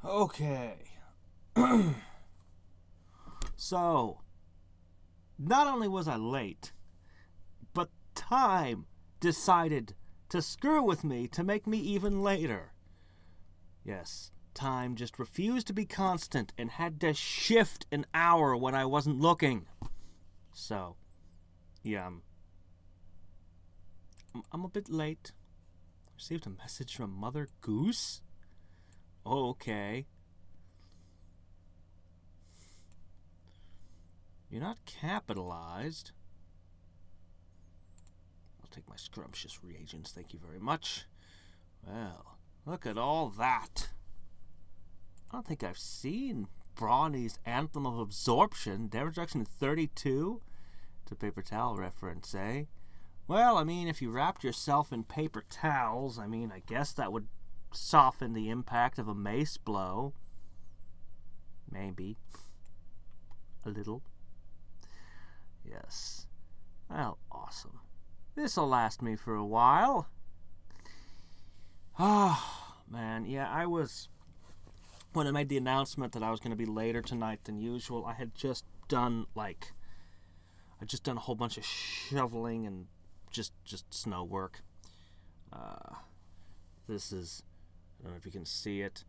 Okay. So, not only was I late, but time decided to screw with me to make me even later. Yes, time just refused to be constant and had to shift an hour when I wasn't looking. So, yeah, I'm a bit late. Received a message from Mother Goose? Okay. You're not capitalized. I'll take my scrumptious reagents, thank you very much. Well, look at all that. I don't think I've seen Brawny's Anthem of Absorption. Damage reduction 32? It's a paper towel reference, eh? Well, I mean, if you wrapped yourself in paper towels, I mean, I guess that would soften the impact of a mace blow. Maybe. A little. Yes. Well, awesome. This'll last me for a while. Oh, man. Yeah, when I made the announcement that I was going to be later tonight than usual, I had just done, a whole bunch of shoveling and just snow work. This is, I don't know if you can see it.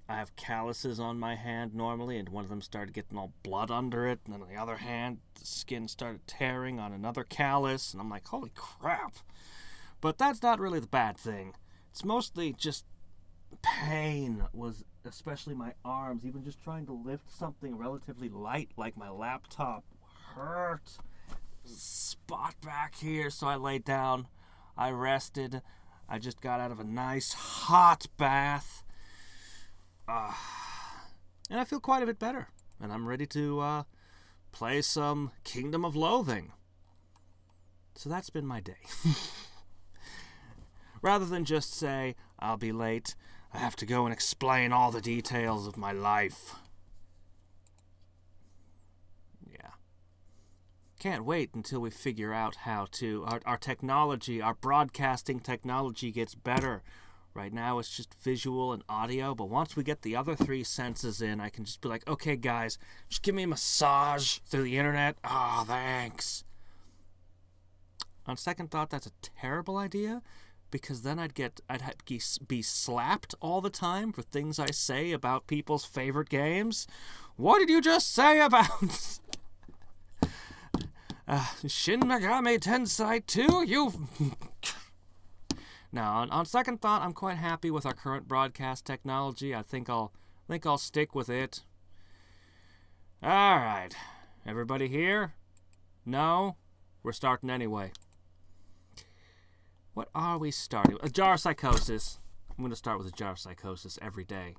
I have calluses on my hand normally, and one of them started getting all blood under it, and then on the other hand, the skin started tearing on another callus, and I'm like, holy crap. But that's not really the bad thing. It's mostly just pain, especially my arms. Even just trying to lift something relatively light like my laptop hurt. Spot back here, so I laid down. I rested. I just got out of a nice hot bath. And I feel quite a bit better. And I'm ready to play some Kingdom of Loathing. So that's been my day. Rather than just say, I'll be late, I have to go and explain all the details of my life. Yeah. Can't wait until we figure out how to... Our technology, our broadcasting technology gets better. Right now it's just visual and audio, but once we get the other three senses in, I can just be like, okay guys, just give me a massage through the internet. Oh, thanks. On second thought, that's a terrible idea, because then I'd be slapped all the time for things I say about people's favorite games. What did you just say about Shin Megami Tensei 2? You... Now, on second thought, I'm quite happy with our current broadcast technology. I think I'll stick with it. All right, everybody here? No, we're starting anyway. What are we starting with? A jar of psychosis. I'm going to start with a jar of psychosis every day.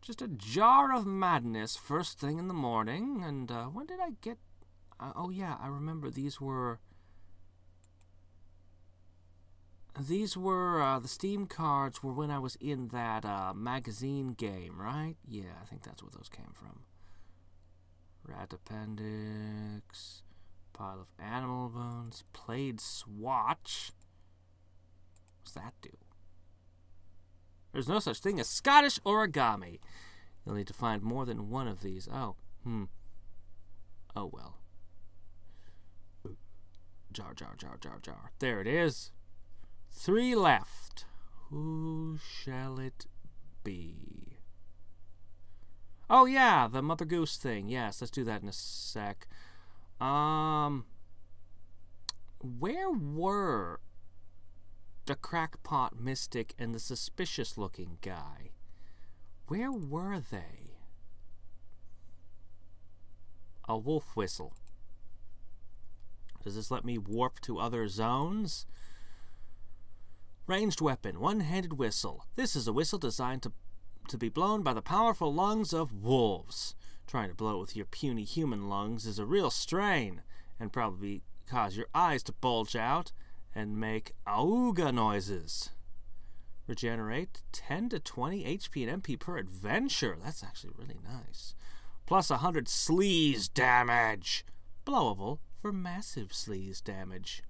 Just a jar of madness first thing in the morning. And when did I get... oh yeah, I remember these were the Steam cards were when I was in that magazine game, right? Yeah, I think that's where those came from. Rat appendix, pile of animal bones, played swatch. What's that do? There's no such thing as Scottish origami. You'll need to find more than one of these. Oh, oh well. Jar. There it is. 3 left. Who shall it be? Oh yeah, the Mother Goose thing. Yes, let's do that in a sec. Where were the crackpot mystic and the suspicious looking guy? Where were they? A wolf whistle. Does this let me warp to other zones? Ranged weapon, one-handed whistle. This is a whistle designed to be blown by the powerful lungs of wolves. Trying to blow it with your puny human lungs is a real strain, and probably cause your eyes to bulge out and make auga noises. Regenerate 10 to 20 HP and MP per adventure. That's actually really nice. Plus 100 sleaze damage. Blowable for massive sleaze damage.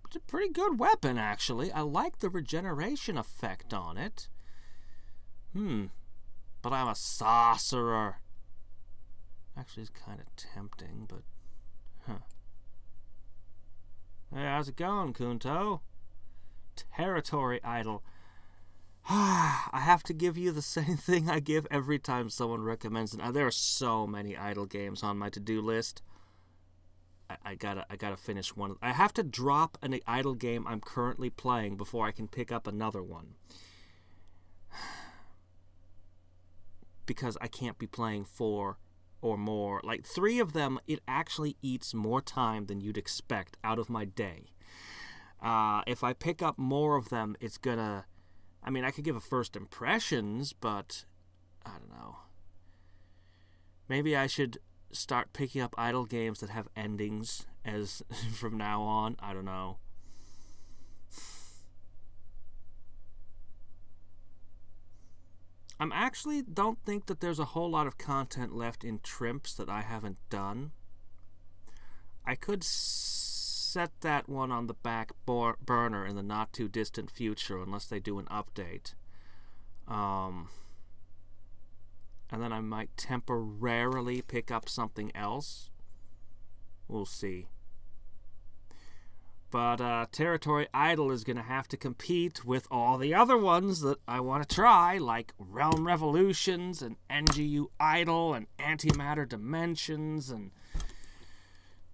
It's a pretty good weapon, actually. I like the regeneration effect on it. But I'm a sorcerer. Actually, it's kind of tempting, but... Hey, how's it going, Kunto? Territory idol. I have to give you the same thing I give every time someone recommends it. There are so many idle games on my to-do list. I gotta finish one. I have to drop an idle game I'm currently playing before I can pick up another one. Because I can't be playing 4 or more. Like 3 of them, it actually eats more time than you'd expect out of my day. If I pick up more of them, it's gonna... I mean, I could give a first impressions, but I don't know. Maybe I should start picking up idle games that have endings as from now on. I don't know. I'm actually don't think that there's a whole lot of content left in Trimps that I haven't done. I could set that one on the back burner in the not too distant future unless they do an update. And then I might temporarily pick up something else. We'll see. But Territory Idol is going to have to compete with all the other ones that I want to try, like Realm Revolutions and NGU Idol and Antimatter Dimensions, and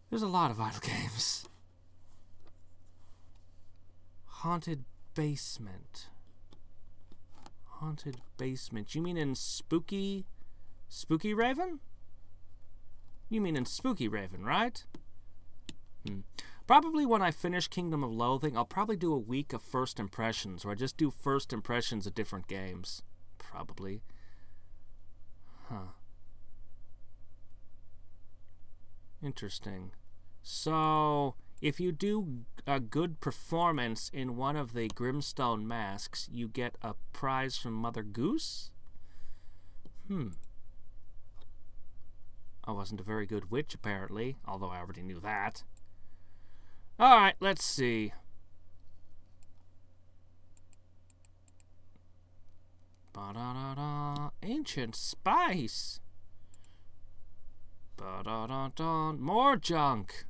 there's a lot of idle games. Haunted Basement. Haunted Basement. You mean in Spooky Raven? You mean in Spooky Raven, right? Probably when I finish Kingdom of Loathing, I'll probably do a week of first impressions, where I just do first impressions of different games. Probably. Interesting. So, if you do a good performance in one of the Grimstone masks, you get a prize from Mother Goose? I wasn't a very good witch, apparently, although I already knew that. Alright, let's see. Ba-da-da-da. Ancient Spice. Ba-da-da-da. More junk.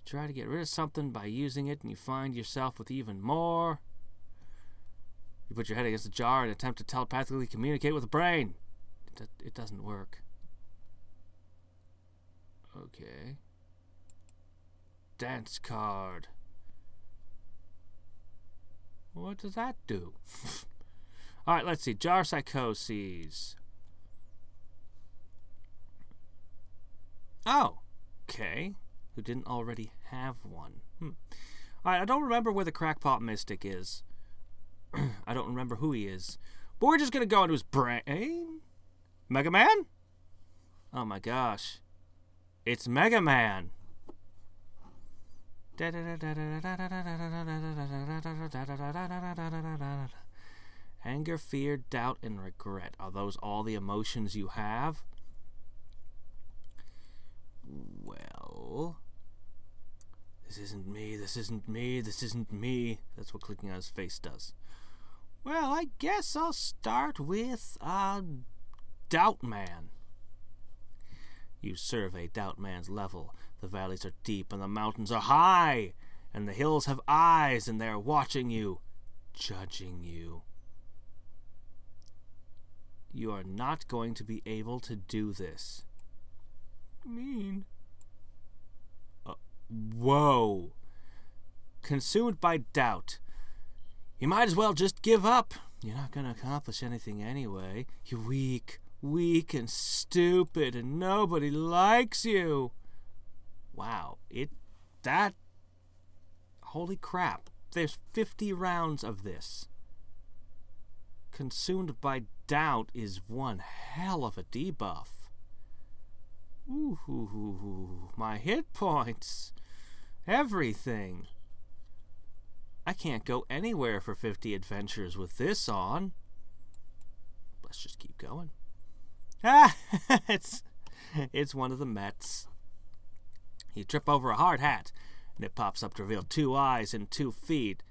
Try to get rid of something by using it, and you find yourself with even more. You put your head against the jar and attempt to telepathically communicate with the brain. It doesn't work. Okay. Dance card. What does that do? Alright, let's see. Jar Psychoses. Oh, okay. Who didn't already have one. Alright, I don't remember where the Crackpot Mystic is. I don't remember who he is. But we're just gonna go into his brain. Mega Man? Oh my gosh. It's Mega Man. Anger, fear, doubt, and regret. Are those all the emotions you have? Well, this isn't me, this isn't me, this isn't me. That's what clicking on his face does. Well, I guess I'll start with Doubt Man. You survey Doubt Man's level. The valleys are deep and the mountains are high, and the hills have eyes and they are watching you, judging you. You are not going to be able to do this. Mean. Whoa. Consumed by doubt. You might as well just give up. You're not going to accomplish anything anyway. You're weak and stupid, and nobody likes you. Wow, holy crap. There's 50 rounds of this. Consumed by doubt is one hell of a debuff. Ooh, my hit points. Everything. I can't go anywhere for 50 adventures with this on. Let's just keep going. It's one of the Mets. You trip over a hard hat, And it pops up to reveal 2 eyes and 2 feet.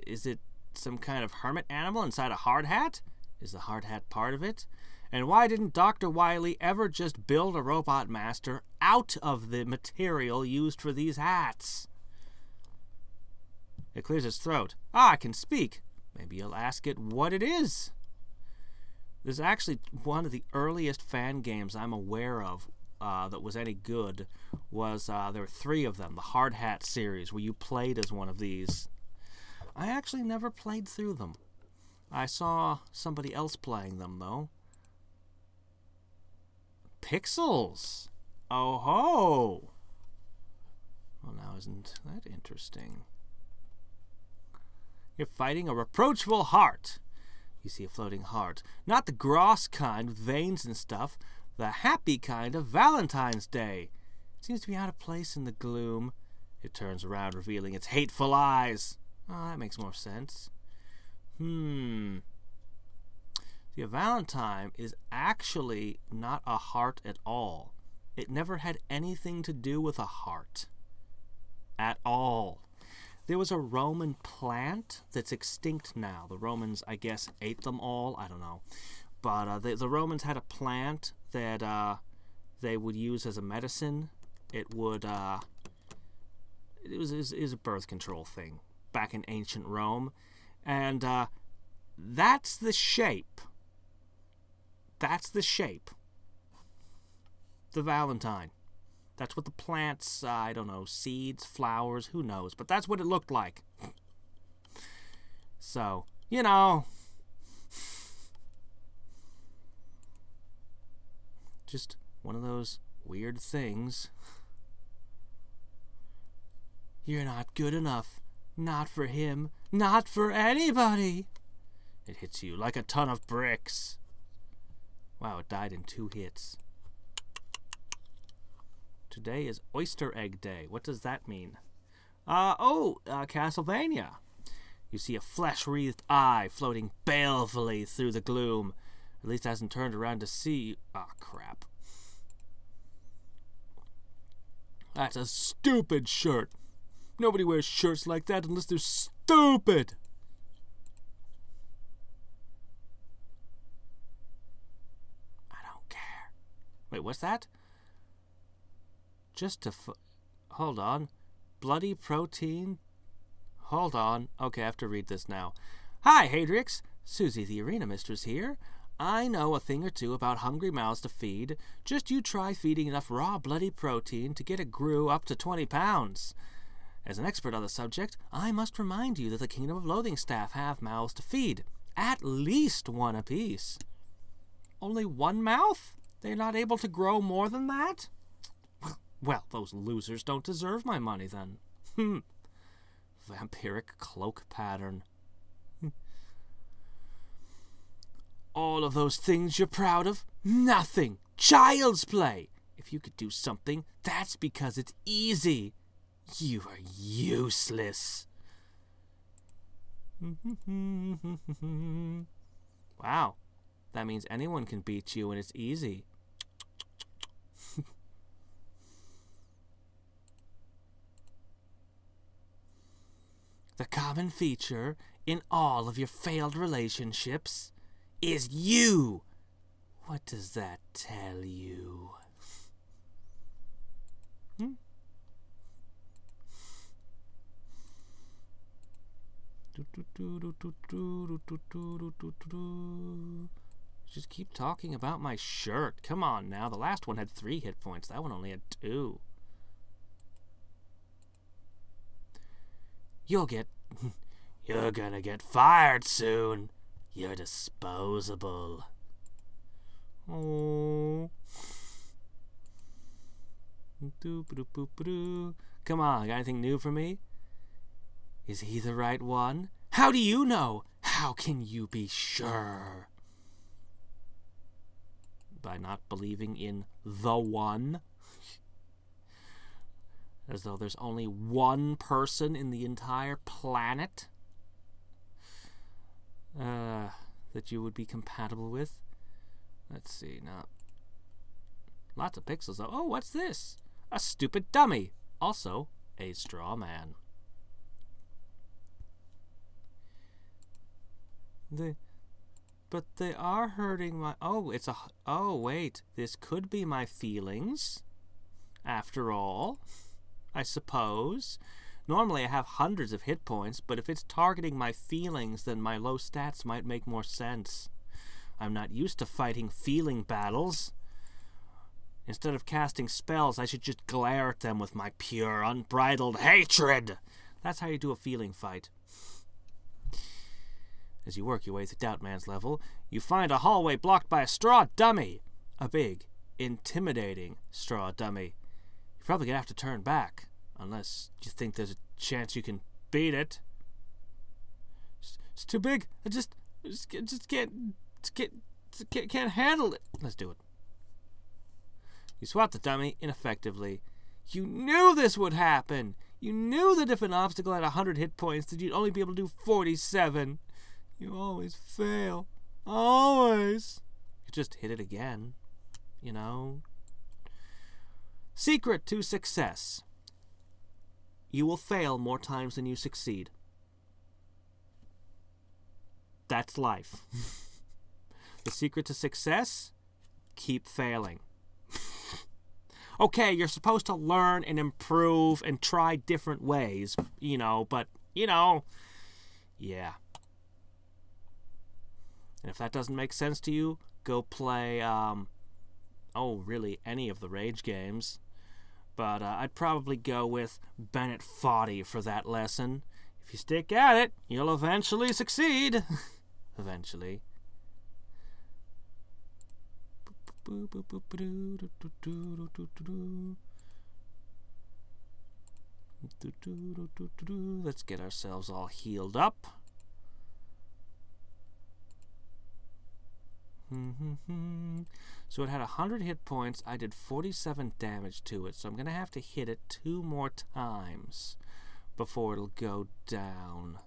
Is it some kind of hermit animal inside a hard hat? Is the hard hat part of it? And why didn't Dr. Wily ever just build a robot master out of the material used for these hats? It clears its throat. Ah, I can speak. Maybe you'll ask it what it is. This is actually one of the earliest fan games I'm aware of that was any good. There were 3 of them, the Hard Hat series, where you played as one of these. I actually never played through them. I saw somebody else playing them, though. Pixels! Oh ho! Well, now isn't that interesting? You're fighting a reproachful heart. You see a floating heart. Not the gross kind with veins and stuff. The happy kind of Valentine's Day. It seems to be out of place in the gloom. It turns around, revealing its hateful eyes. Oh, that makes more sense. See, a Valentine is actually not a heart at all. It never had anything to do with a heart. At all. There was a Roman plant that's extinct now. The Romans, I guess, ate them all. I don't know. But the Romans had a plant that they would use as a medicine. It was a birth control thing back in ancient Rome. And that's the shape. That's the shape. The Valentine. That's what the plants, I don't know, seeds, flowers, who knows. But that's what it looked like. So, you know. Just one of those weird things. You're not good enough. Not for him. Not for anybody. It hits you like a ton of bricks. Wow, it died in 2 hits. Today is Oyster Egg Day. What does that mean? Castlevania. You see a flesh-wreathed eye floating balefully through the gloom. At least it hasn't turned around to see you. Ah, crap. That's a stupid shirt. Nobody wears shirts like that unless they're stupid. I don't care. Wait, what's that? Just to hold on. Bloody protein? Hold on. Okay, I have to read this now. Hi, Hadriex. Susie the Arena Mistress here. I know a thing or two about hungry mouths to feed. Just you try feeding enough raw bloody protein to get a grue up to 20 pounds. As an expert on the subject, I must remind you that the Kingdom of Loathing staff have mouths to feed. At least 1 apiece. Only 1 mouth? They're not able to grow more than that? Well, those losers don't deserve my money, then. Vampiric cloak pattern. All of those things you're proud of? Nothing. Child's play. If you could do something, that's because it's easy. You are useless. Wow. That means anyone can beat you and it's easy. The common feature in all of your failed relationships is you. What does that tell you? Just keep talking about my shirt. Come on now. The last one had 3 hit points. That one only had 2. You're gonna get fired soon. You're disposable. Oh. Come on, got anything new for me? Is he the right one? How do you know? How can you be sure? By not believing in the one? As though there's only 1 person in the entire planet that you would be compatible with. Let's see, now. Lots of pixels, though. Oh, what's this? A stupid dummy. Also, a straw man. But they are hurting my... Oh, wait. This could be my feelings. After all, I suppose. Normally I have hundreds of hit points, but if it's targeting my feelings, then my low stats might make more sense. I'm not used to fighting feeling battles. Instead of casting spells, I should just glare at them with my pure, unbridled hatred. That's how you do a feeling fight. As you work your way through Doubtman's level, you find a hallway blocked by a straw dummy. A big, intimidating straw dummy. You're probably going to have to turn back, unless you think there's a chance you can beat it. It's too big. I just can't handle it. Let's do it. You swat the dummy ineffectively. You knew this would happen. You knew that if an obstacle had 100 hit points, that you'd only be able to do 47. You always fail. Always. You just hit it again. You know. Secret to success. You will fail more times than you succeed. That's life. The secret to success? Keep failing. Okay, you're supposed to learn and improve and try different ways, but, yeah. And if that doesn't make sense to you, go play, really, any of the Rage games. But I'd probably go with Bennett Foddy for that lesson. If you stick at it, you'll eventually succeed. Eventually. Let's get ourselves all healed up. So it had 100 hit points. I did 47 damage to it, so I'm going to have to hit it 2 more times before it'll go down.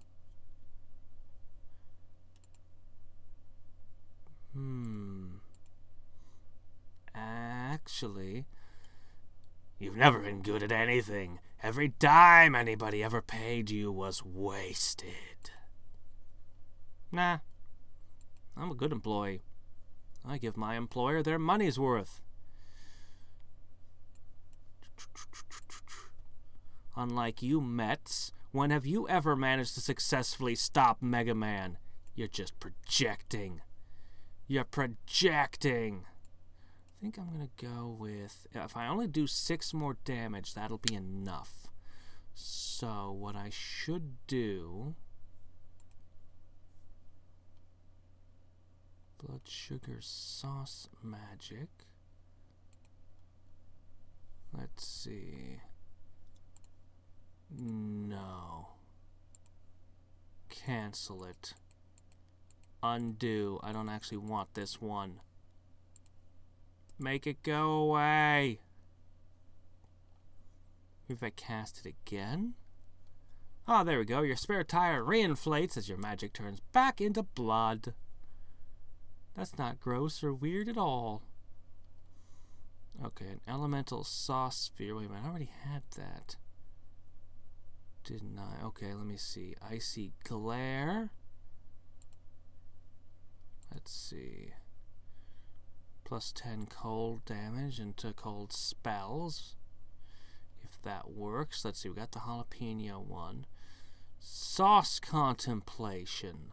Actually, you've never been good at anything. Every dime anybody ever paid you was wasted. Nah, I'm a good employee. I give my employer their money's worth. Unlike you Mets, when have you ever managed to successfully stop Mega Man? You're just projecting. You're projecting. I think I'm going to go with... If I only do 6 more damage, that'll be enough. So, what I should do... Blood sugar sauce magic. Let's see. No. Cancel it. Undo. I don't actually want this one. Make it go away. If I cast it again. Oh, there we go. Your spare tire reinflates as your magic turns back into blood. That's not gross or weird at all. Okay, an elemental sauce sphere. Wait a minute, I already had that. Didn't I? Okay, let me see. Icy glare. Let's see. Plus 10 cold damage into cold spells. If that works. Let's see, we got the jalapeno one. Sauce contemplation.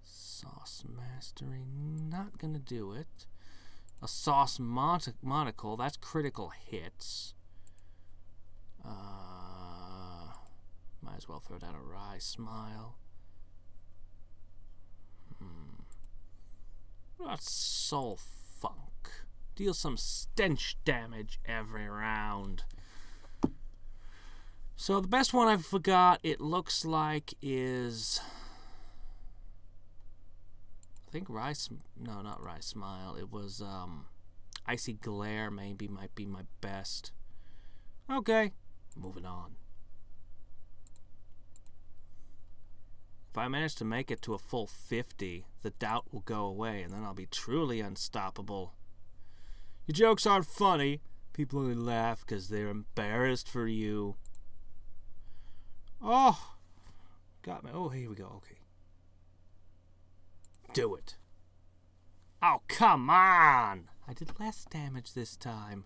Sauce mastery, not gonna do it. A sauce monocle, that's critical hits. Might as well throw down a wry smile. What about soul funk? Deal some stench damage every round. So the best one I forgot, it looks like, is... I think no, not Rye Smile. It was Icy Glare maybe might be my best. Okay, moving on. If I manage to make it to a full 50, the doubt will go away, and then I'll be truly unstoppable. Your jokes aren't funny. People only laugh because they're embarrassed for you. Oh, got me. Oh, here we go. Okay. Do it. Oh, come on. I did less damage this time.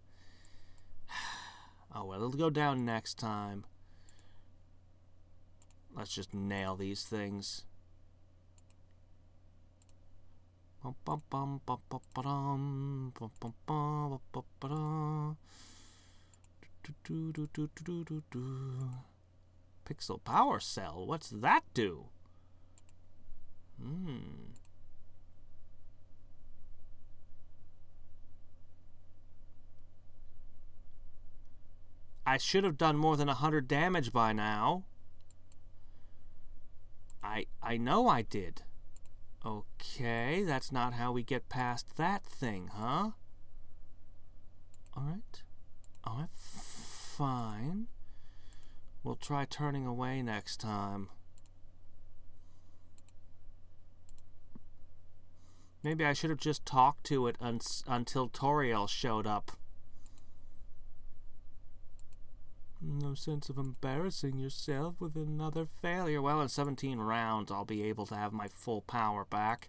Oh, well, it'll go down next time. Let's just nail these things. Pixel power cell. What's that do? I should have done more than 100 damage by now. I know I did. Okay, that's not how we get past that thing, huh? Alright. Alright, fine. We'll try turning away next time. Maybe I should have just talked to it until Toriel showed up. No sense of embarrassing yourself with another failure. Well, in 17 rounds, I'll be able to have my full power back.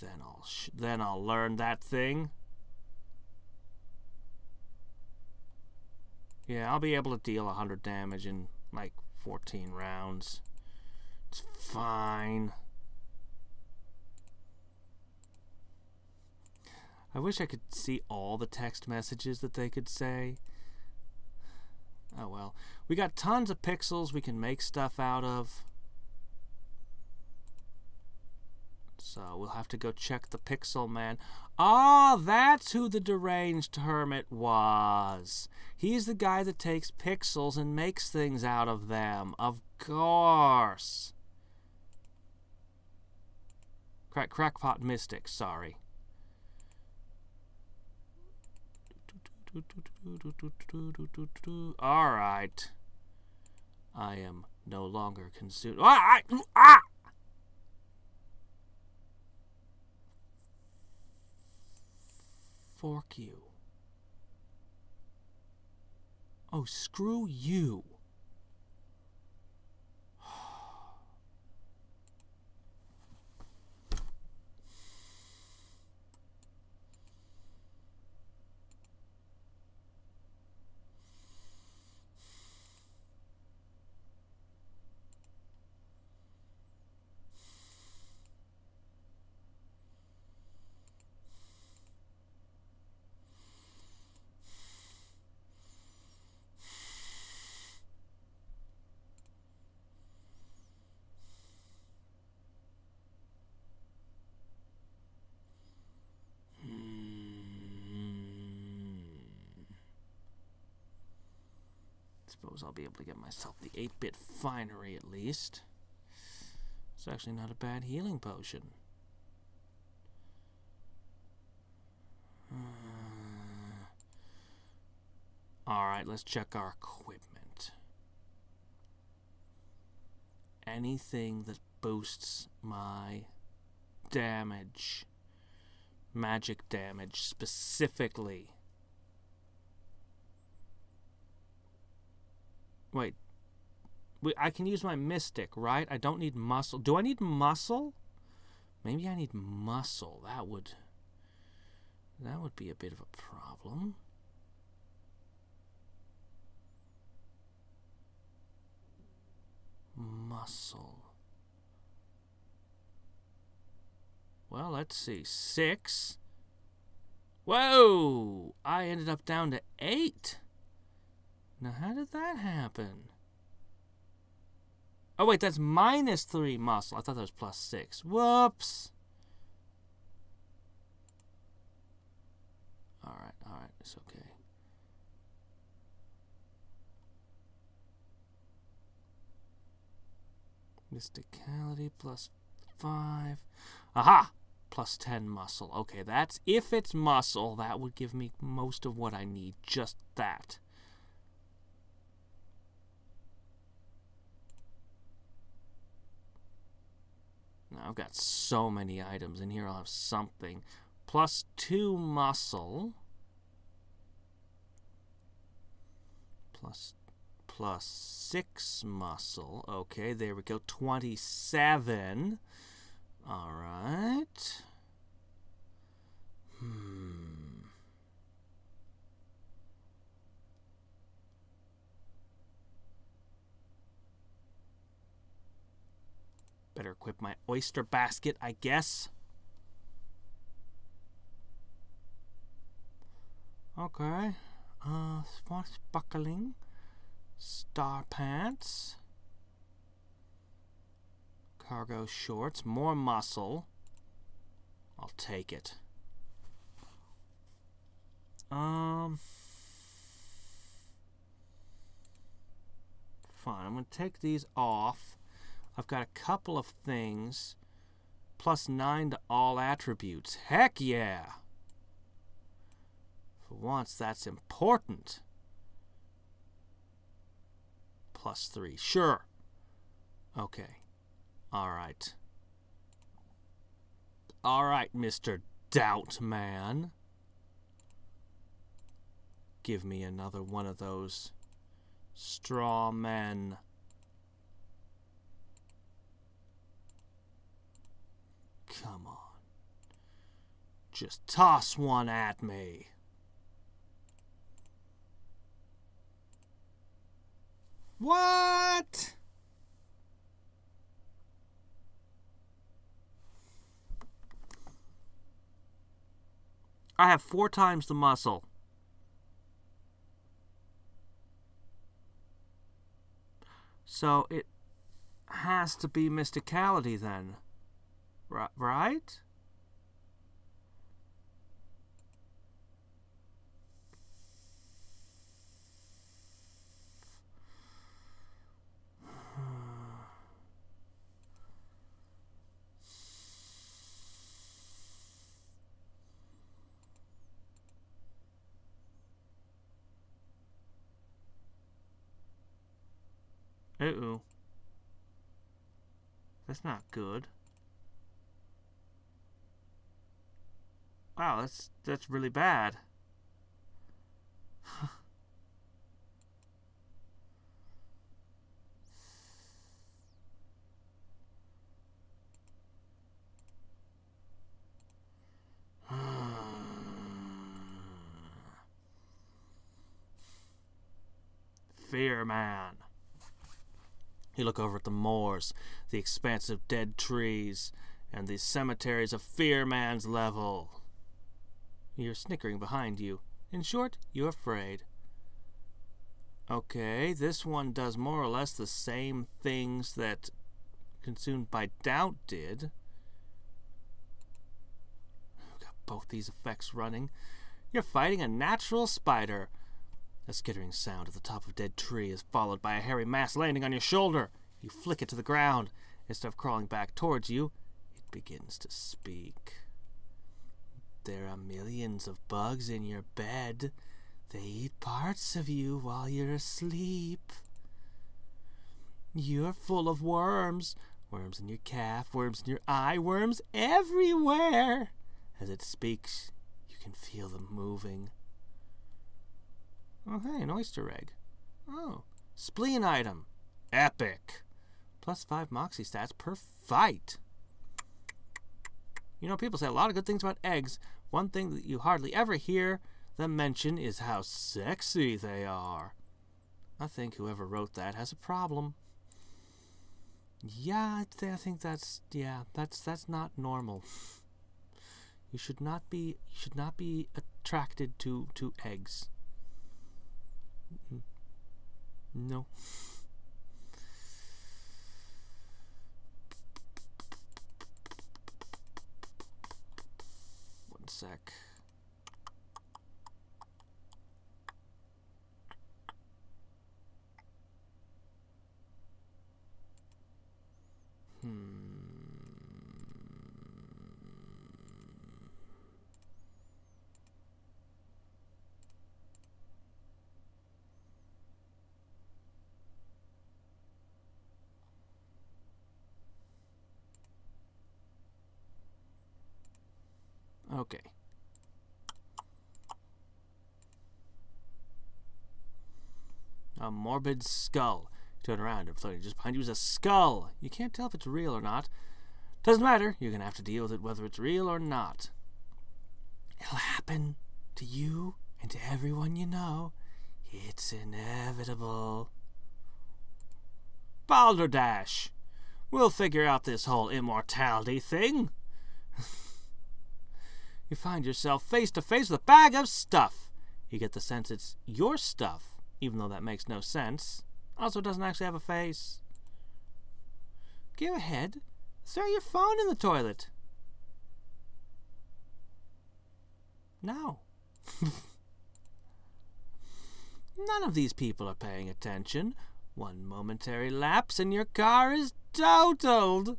Then I'll learn that thing. Yeah, I'll be able to deal 100 damage in like 14 rounds. It's fine. I wish I could see all the text messages that they could say. Oh well. We got tons of pixels we can make stuff out of. So we'll have to go check the Pixel Man. Ah, that's who the deranged hermit was. He's the guy that takes pixels and makes things out of them. Of course. Crackpot Mystic, sorry. Alright. I am no longer consumed. Fork you. Oh, screw you. Suppose I'll be able to get myself the 8-bit finery at least. It's actually not a bad healing potion. Alright, let's check our equipment. Anything that boosts my damage, magic damage specifically. Wait, I can use my mystic, right? I don't need muscle. Do I need muscle? Maybe I need muscle. That would be a bit of a problem. Muscle. Well, let's see. 6. Whoa! I ended up down to 8. Now, how did that happen? Oh, wait, that's -3 muscle. I thought that was +6. Whoops. Alright, it's okay. Mysticality +5. Aha! +10 muscle. Okay, that's, if it's muscle, that would give me most of what I need. Just that. Now, I've got so many items in here. I'll have something. +2 muscle. Plus 6 muscle. Okay, there we go. 27. All right. Better equip my oyster basket, I guess. Okay. Swashbuckling. Star pants. Cargo shorts. More muscle. I'll take it. Fine. I'm going to take these off. I've got a couple of things. +9 to all attributes. Heck yeah! For once, that's important. +3. Sure. Okay. Alright. Alright, Mr. Doubt Man. Give me another one of those straw men. Come on. Just toss one at me. What? I have 4 times the muscle. So it has to be mysticality then. Right? Uh-oh. That's not good. Wow, that's really bad. Fear Man. You look over at the moors, the expanse of dead trees, and the cemeteries of Fear Man's level. You're snickering behind you. In short, you're afraid. Okay, this one does more or less the same things that Consumed by Doubt did. I've got both these effects running. You're fighting a natural spider. A skittering sound at the top of a dead tree is followed by a hairy mass landing on your shoulder. You flick it to the ground. Instead of crawling back towards you, it begins to speak. There are millions of bugs in your bed. They eat parts of you while you're asleep. You're full of worms. Worms in your calf, worms in your eye, worms everywhere. As it speaks, you can feel them moving. Oh, hey, an oyster egg. Oh, spleen item. Epic. +5 moxie stats per fight. You know, people say a lot of good things about eggs. One thing that you hardly ever hear them mention is how sexy they are. I think whoever wrote that has a problem. Yeah, I think that's not normal. You should not be attracted to eggs. No. One sec. Okay, A morbid skull. Turn around and floating just behind you is a skull. You can't tell if it's real or not. Doesn't matter. You're going to have to deal with it whether it's real or not. It'll happen to you and to everyone you know. It's inevitable. Balderdash. We'll figure out this whole immortality thing. You find yourself face to face with a bag of stuff. You get the sense it's your stuff, even though that makes no sense. Also, it doesn't actually have a face. Go ahead. Throw your phone in the toilet. No. None of these people are paying attention. One momentary lapse and your car is totaled.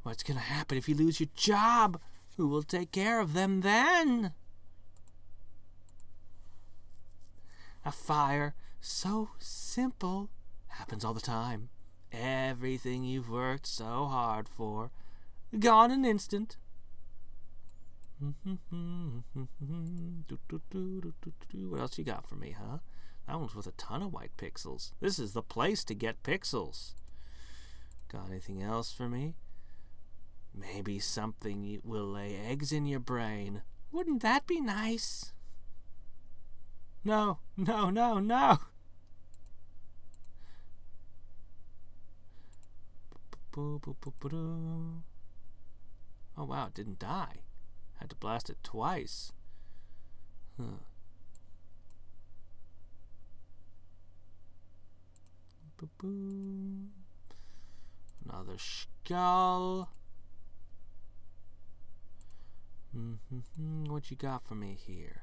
What's going to happen if you lose your job? Who will take care of them then? A fire so simple happens all the time. Everything you've worked so hard for, gone in an instant. What else you got for me, huh? That one's with a ton of white pixels. This is the place to get pixels. Got anything else for me? Maybe something will lay eggs in your brain. Wouldn't that be nice? No, no, no, no. Oh, wow, it didn't die. Had to blast it twice. Huh. Another skull. What you got for me here?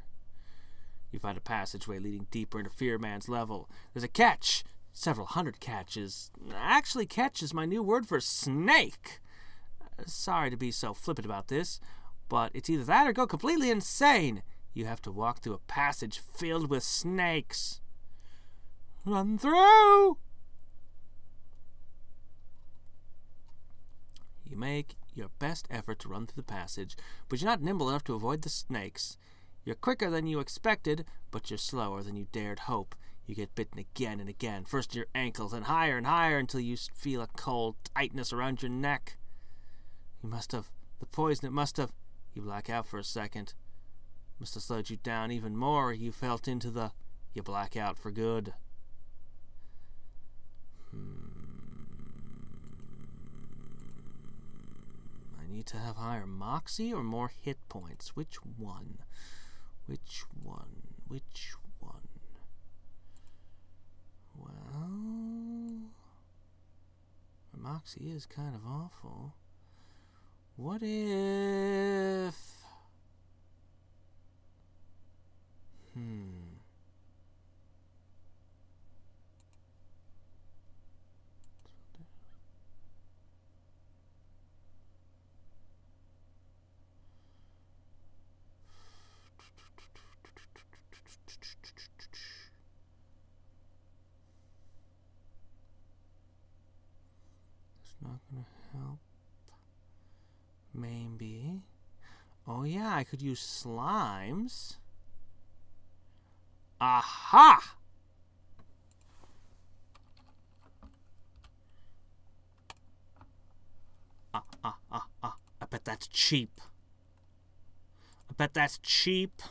You find a passageway leading deeper into Fear Man's level. There's a catch. Several hundred catches. Actually, catch is my new word for snake. Sorry to be so flippant about this, but it's either that or go completely insane. You have to walk through a passage filled with snakes. Run through! You make your best effort to run through the passage, but you're not nimble enough to avoid the snakes. You're quicker than you expected, but you're slower than you dared hope. You get bitten again and again, first in your ankles and higher until you feel a cold tightness around your neck. The poison, it must have, you black out for a second. Must have slowed you down even more. You felt into the, you black out for good. I need to have higher moxie or more hit points. Which one? Which one? Which one? Well, my moxie is kind of awful. What if... Not gonna help. Maybe. Oh yeah, I could use slimes. Aha! I bet that's cheap. I bet that's cheap.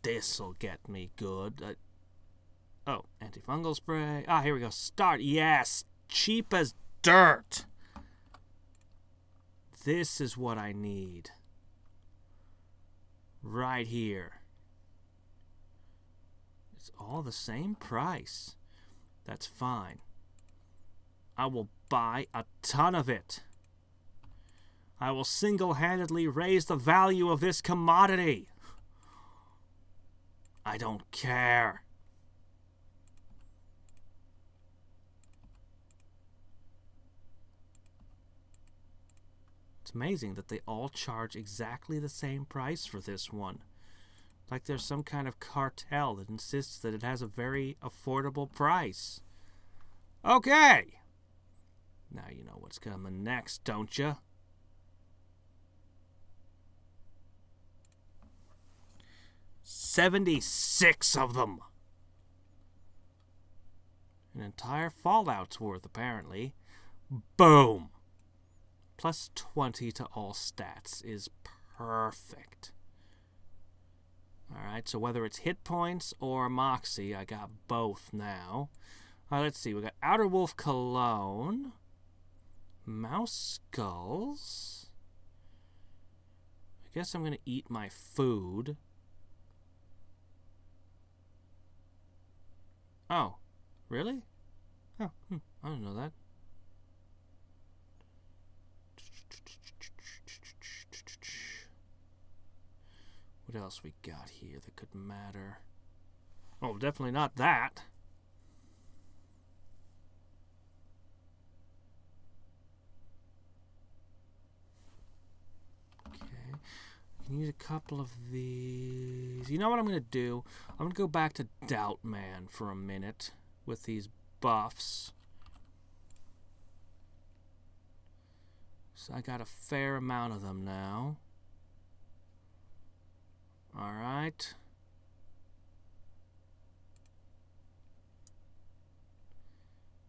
This'll get me good. Oh, antifungal spray. Ah, here we go. Start. Yes, cheap as dirt. This is what I need. Right here. It's all the same price. That's fine. I will buy a ton of it. I will single-handedly raise the value of this commodity. I don't care. It's amazing that they all charge exactly the same price for this one. Like there's some kind of cartel that insists that it has a very affordable price. Okay. Now you know what's coming next, don't you? 76 of them. An entire Fallout's worth, apparently. Boom. Plus 20 to all stats is perfect. Alright, so whether it's hit points or Moxie, I got both now. Alright, let's see. We got Outer Wolf Cologne. Mouse Skulls. I guess I'm going to eat my food. Oh, really? Oh, I didn't know that. What else we got here that could matter? Oh, definitely not that. Okay. I can use a couple of these. You know what I'm going to do? I'm going to go back to Doubt Man for a minute with these buffs. So I got a fair amount of them now. Alright.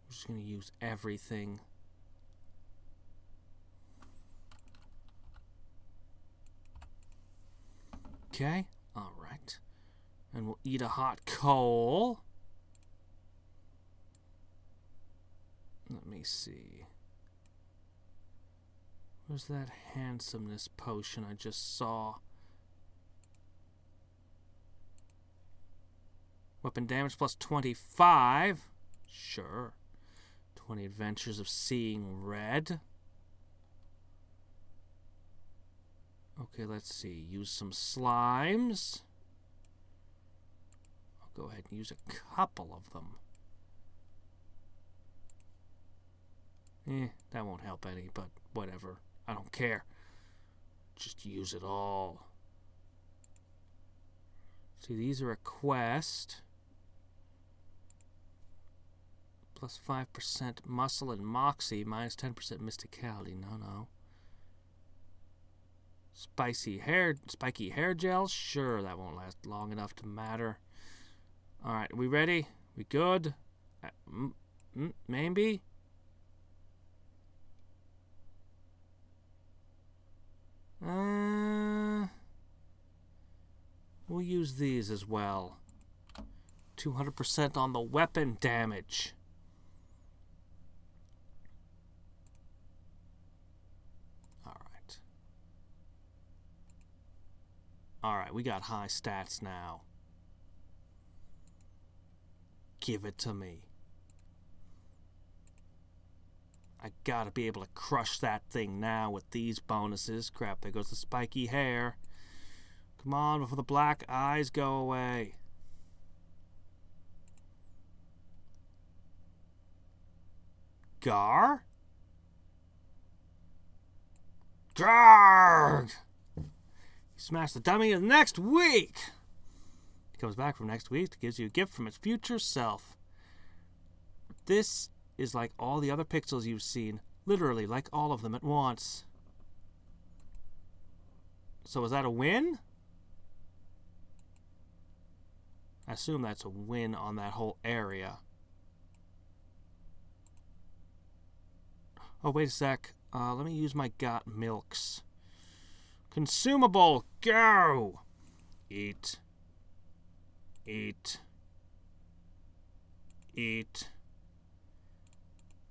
I'm just going to use everything. Okay. Alright. And we'll eat a hot coal. Let me see. Where's that handsomeness potion I just saw? Weapon damage plus 25. Sure. 20 adventures of seeing red. Okay, let's see. Use some slimes. I'll go ahead and use a couple of them. That won't help any, but whatever. I don't care. Just use it all. See, these are a quest. Plus 5% muscle and moxie, minus 10% mysticality. No. Spiky hair gels? Sure, that won't last long enough to matter. Alright, we ready? We good? Maybe? We'll use these as well. 200% on the weapon damage. Alright, we got high stats now. Give it to me. I gotta be able to crush that thing now with these bonuses. Crap, there goes the spiky hair. Come on, before the black eyes go away. Gar? Garg! Smash the dummy of next week! It comes back from next week, gives you a gift from its future self. This is like all the other pixels you've seen. Literally, like all of them at once. So is that a win? I assume that's a win on that whole area. Oh, wait a sec. Let me use my got milks. Consumable, go! Eat. Eat. Eat.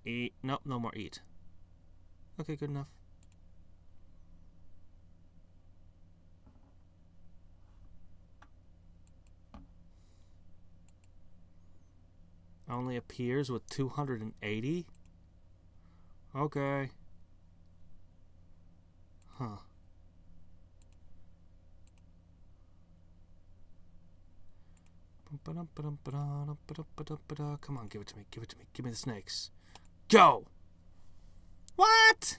Eat. Nope, no more eat. Okay, good enough. Only appears with 280? Okay. Huh. Come on, give it to me. Give it to me. Give me the snakes. Go! What?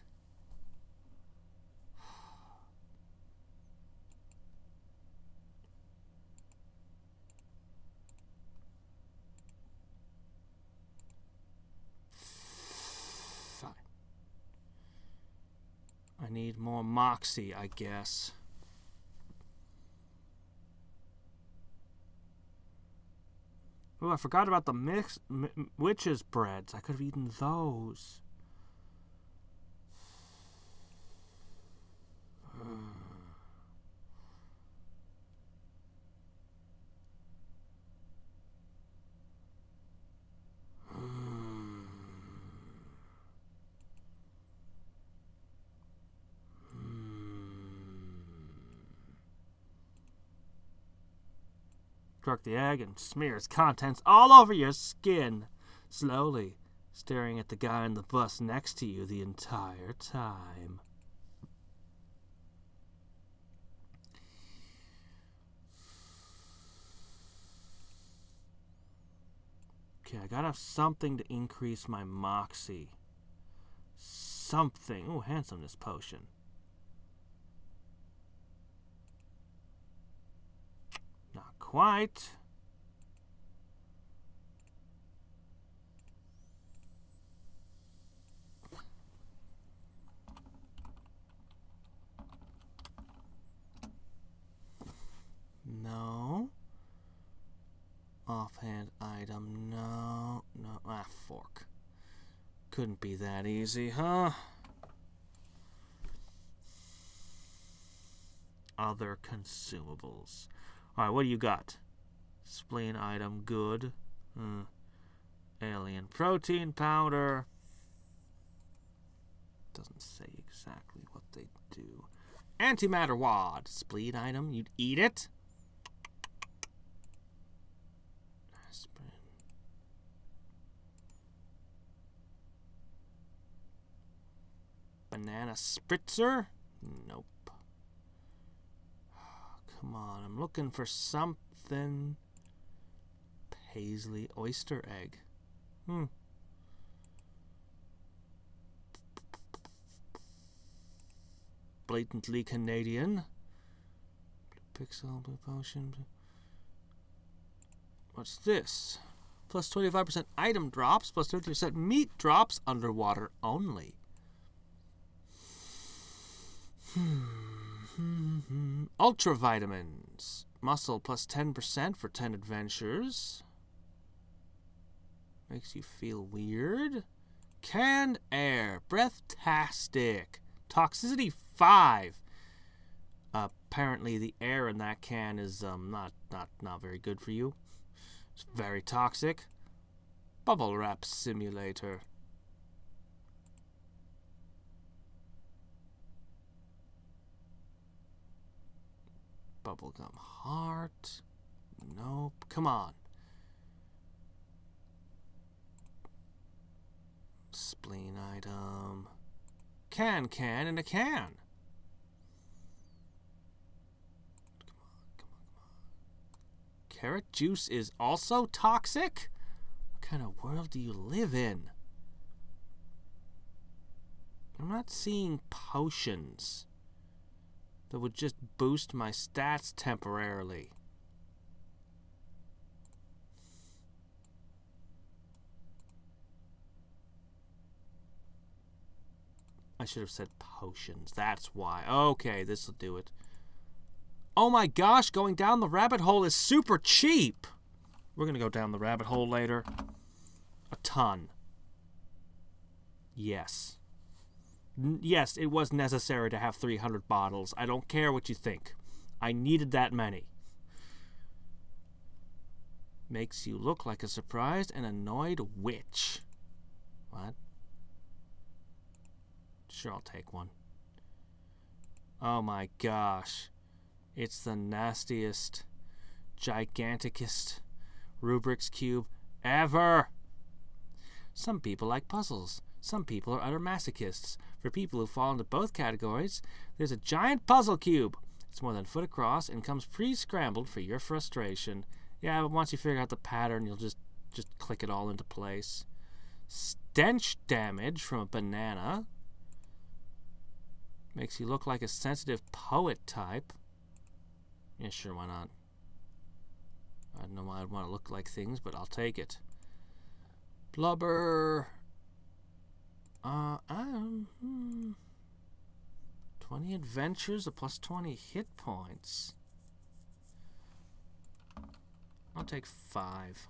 Fine. I need more moxie, I guess. Oh, I forgot about the witch's breads. I could have eaten those. Crack the egg and smear its contents all over your skin, slowly staring at the guy on the bus next to you the entire time. Okay, I gotta have something to increase my moxie. Something. Oh, handsomeness potion. Not quite. No. Offhand item, no. No. Ah, fork. Couldn't be that easy, huh? Other consumables. Alright, what do you got? Spleen item, good. Alien protein powder. Doesn't say exactly what they do. Antimatter wad. Spleen item, you'd eat it? Aspirin. Banana spritzer? Nope. Come on, I'm looking for something. Paisley oyster egg. Blatantly Canadian. Blue pixel, blue potion. What's this? Plus 25% item drops, plus 30% meat drops, underwater only. Ultra vitamins. Muscle plus 10% for 10 adventures. Makes you feel weird. Canned air. Breathtastic. Toxicity 5. Apparently the air in that can is not very good for you. It's very toxic. Bubble wrap simulator. Bubblegum heart. Nope. Come on. Spleen item. Can in a can. Come on. Carrot juice is also toxic? What kind of world do you live in? I'm not seeing potions that would just boost my stats temporarily. I should have said potions. That's why. Okay, this will do it. Oh my gosh, going down the rabbit hole is super cheap. We're going to go down the rabbit hole later. A ton. Yes. Yes, it was necessary to have 300 bottles. I don't care what you think. I needed that many. Makes you look like a surprised and annoyed witch. What? Sure, I'll take one. Oh my gosh. It's the nastiest, giganticest Rubrik's Cube ever. Some people like puzzles. Some people are utter masochists. For people who fall into both categories, there's a giant puzzle cube. It's more than a foot across and comes pre-scrambled for your frustration. Yeah, but once you figure out the pattern, you'll just click it all into place. Stench damage from a banana. Makes you look like a sensitive poet type. Yeah, sure, why not? I don't know why I'd want to look like things, but I'll take it. Blubber. 20 adventures, a plus 20 hit points. I'll take 5.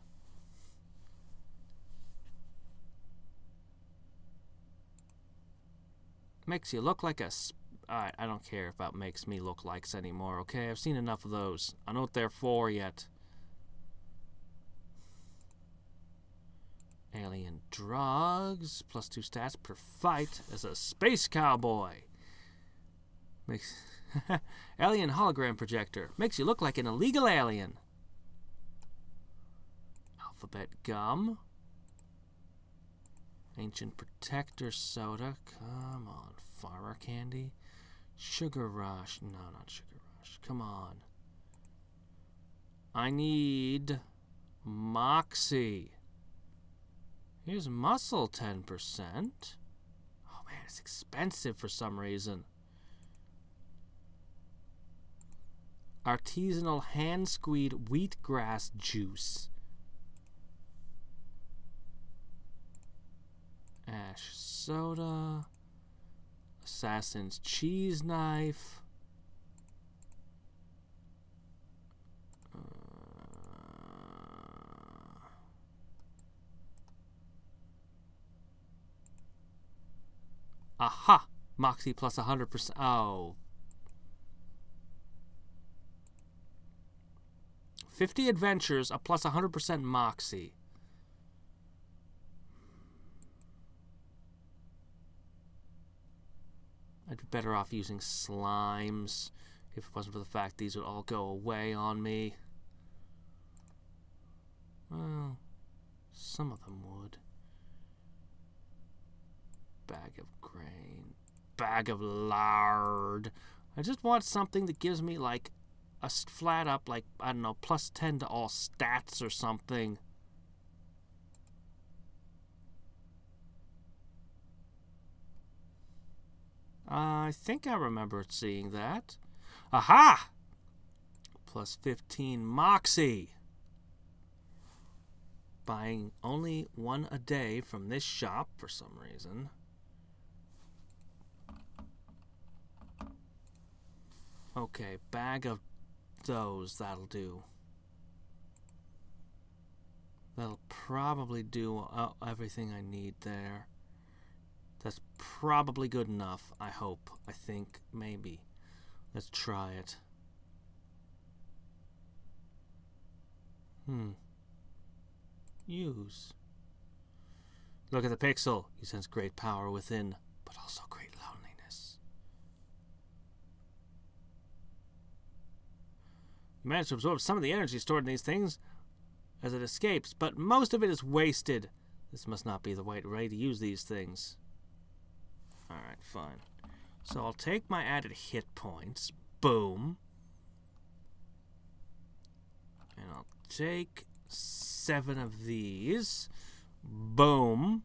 Makes you look like a... I don't care about makes me look likes anymore, okay? I've seen enough of those. I don't know what they're for yet. Alien drugs. +2 stats per fight as a space cowboy. Makes... Alien hologram projector. Makes you look like an illegal alien. Alphabet gum. Ancient protector soda. Come on. Farmer candy. Sugar rush. No, not sugar rush. Come on. I need Moxie. Here's muscle 10%. Oh man, it's expensive for some reason. Artisanal hand-squeezed wheatgrass juice. Ash soda. Assassin's cheese knife. Aha! Moxie plus 100%. Oh. 50 adventures, a plus 100% Moxie. I'd be better off using slimes if it wasn't for the fact these would all go away on me. Well, some of them would. Bag of grain. Bag of lard. I just want something that gives me like a flat up, like, I don't know, +10 to all stats or something. I think I remember seeing that. Aha! +15 Moxie. Buying only one a day from this shop for some reason. Okay, bag of those, that'll do. That'll probably do everything I need there. That's probably good enough, I hope. I think, maybe. Let's try it. Use. Look at the pixel. You sense great power within, but also great loneliness. You manage to absorb some of the energy stored in these things as it escapes, but most of it is wasted. This must not be the right way to use these things. Alright, fine. So I'll take my added hit points. Boom. And I'll take 7 of these. Boom.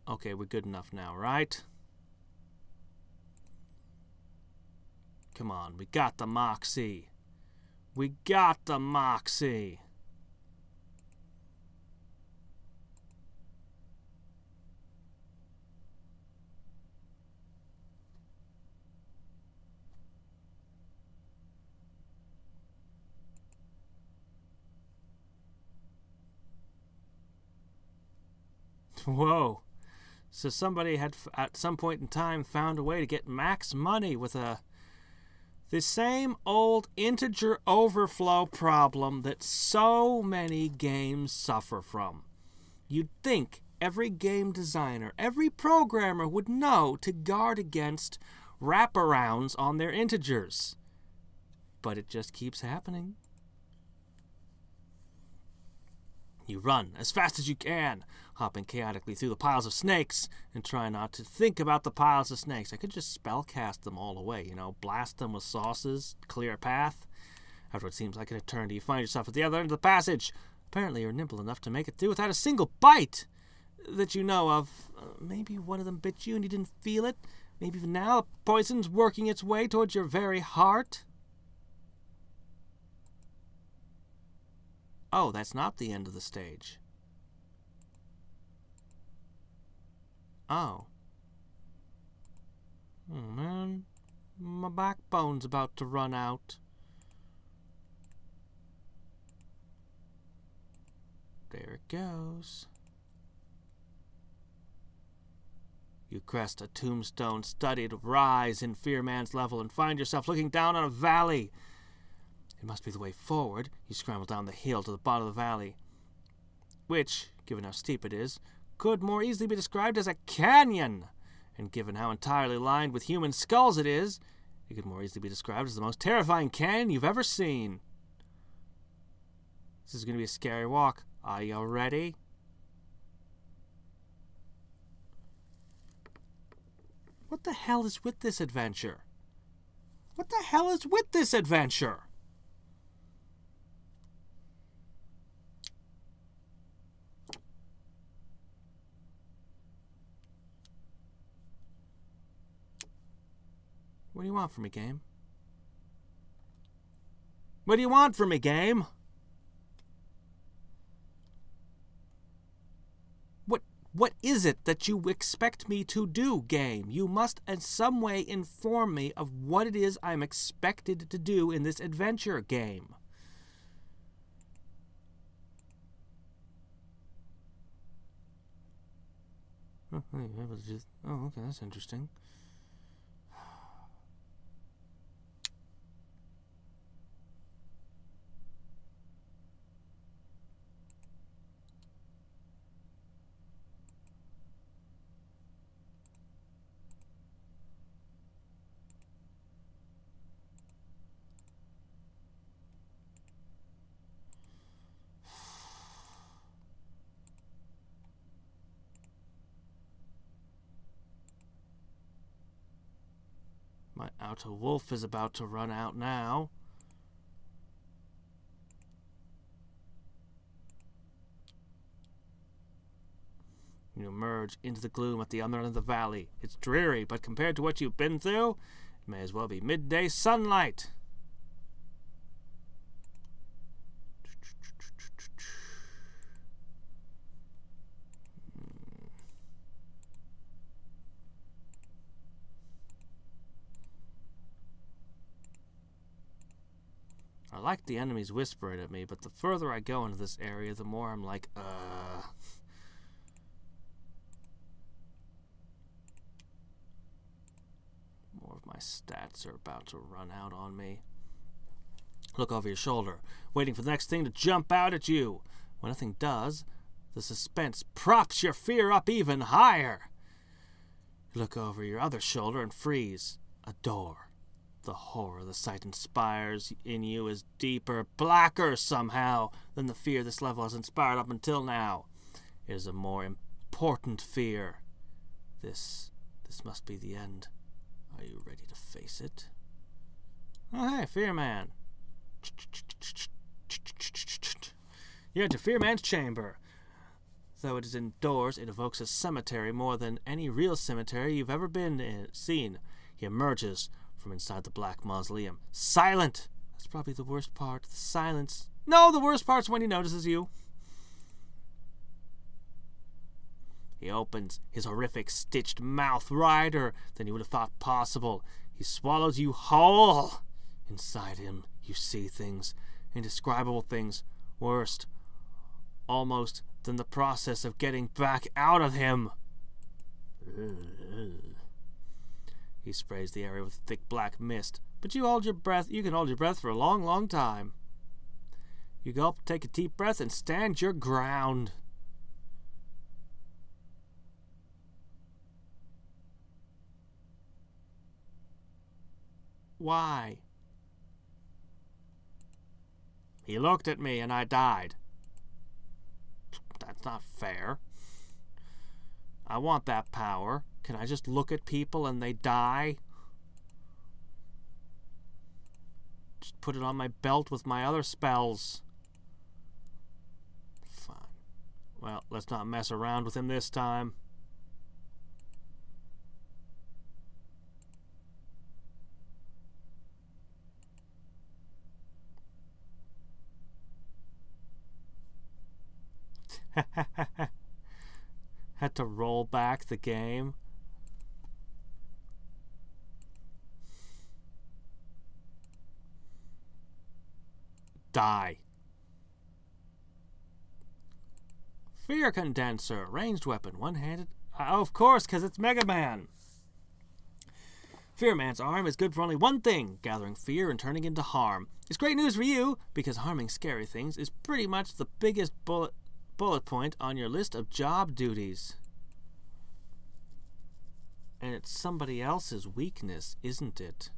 Okay, we're good enough now, right? Come on, we got the Moxie. We got the Moxie. Whoa. So somebody had at some point in time found a way to get max money with the same old integer overflow problem that so many games suffer from. You'd think every game designer, every programmer would know to guard against wraparounds on their integers. But it just keeps happening. You run as fast as you can, hopping chaotically through the piles of snakes, and try not to think about the piles of snakes. I could just spellcast them all away, you know, blast them with sauces, clear a path. After what seems like an eternity, you find yourself at the other end of the passage. Apparently you're nimble enough to make it through without a single bite that you know of. Maybe one of them bit you and you didn't feel it. Maybe even now the poison's working its way towards your very heart. Oh, that's not the end of the stage. Oh. Oh, man. My backbone's about to run out. There it goes. You crest a tombstone-studded rise in Fear Man's level and find yourself looking down on a valley. It must be the way forward. You scramble down the hill to the bottom of the valley, which, given how steep it is, could more easily be described as a canyon. And given how entirely lined with human skulls it is, it could more easily be described as the most terrifying canyon you've ever seen. This is going to be a scary walk. Are you ready? What the hell is with this adventure? What the hell is with this adventure? What do you want from me, game? What do you want from me, game? What is it that you expect me to do, game? You must in some way inform me of what it is I'm expected to do in this adventure, game. Oh, okay, that's interesting. My outer wolf is about to run out now. You emerge into the gloom at the other end of the valley. It's dreary, but compared to what you've been through, it may as well be midday sunlight. I like the enemies whispering at me, but the further I go into this area, the more I'm like, More of my stats are about to run out on me. Look over your shoulder, waiting for the next thing to jump out at you. When nothing does, the suspense props your fear up even higher. You look over your other shoulder and freeze. A door. The horror the sight inspires in you is deeper, blacker somehow than the fear this level has inspired up until now. It is a more important fear. This must be the end. Are you ready to face it? Oh, hey, Fear Man. You're into Fear Man's chamber. Though it is indoors, it evokes a cemetery more than any real cemetery you've ever seen. He emerges from inside the black mausoleum. Silent! That's probably the worst part. The silence. No, the worst part's when he notices you. He opens his horrific stitched mouth wider than you would have thought possible. He swallows you whole. Inside him, you see things, indescribable things, worst, almost, than the process of getting back out of him. He sprays the area with thick black mist, but you hold your breath. You can hold your breath for a long, long time. You gulp, take a deep breath, and stand your ground. Why? He looked at me and I died. That's not fair. I want that power. Can I just look at people and they die? Just put it on my belt with my other spells. Fine. Well, let's not mess around with him this time. Had to roll back the game. Die. Fear condenser, ranged weapon, one-handed. Of course, because it's Mega Man. Fear Man's arm is good for only one thing, gathering fear and turning into harm. It's great news for you, because harming scary things is pretty much the biggest bullet point on your list of job duties. And it's somebody else's weakness, isn't it?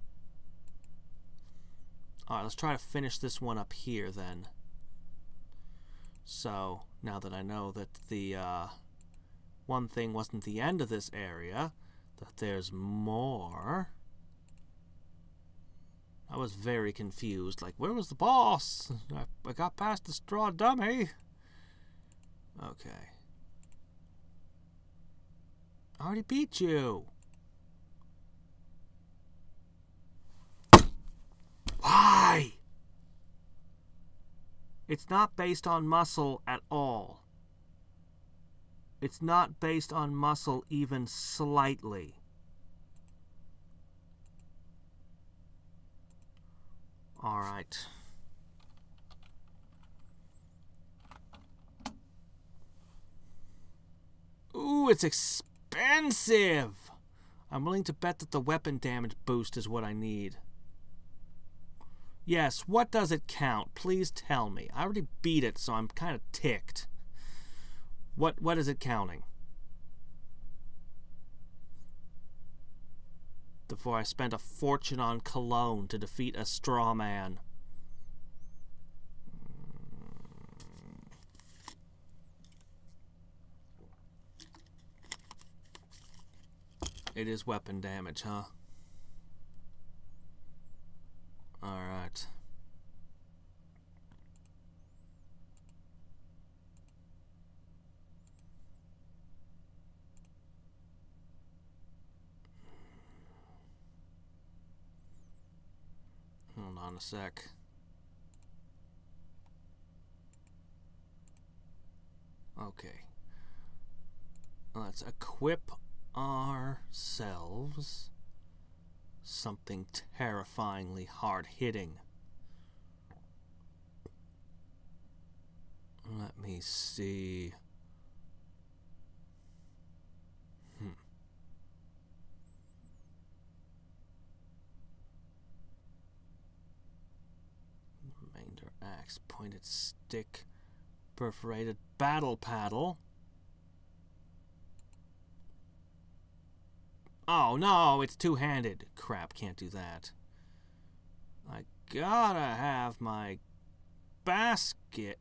Alright, let's try to finish this one up here then. So, now that I know that the one thing wasn't the end of this area, that there's more. I was very confused. Like, where was the boss? I got past the straw dummy. Okay. I already beat you. Why? It's not based on muscle at all. It's not based on muscle even slightly. All right. Ooh, it's expensive. I'm willing to bet that the weapon damage boost is what I need. Yes, what does it count? Please tell me. I already beat it, so I'm kind of ticked. What is it counting? Before I spent a fortune on cologne to defeat a straw man. It is weapon damage, huh? Alright. Hold on a sec. Okay. Let's equip ourselves something terrifyingly hard-hitting. Let me see. Remainder axe, pointed stick, perforated battle paddle. Oh no, it's two-handed. Crap, can't do that. I gotta have my basket.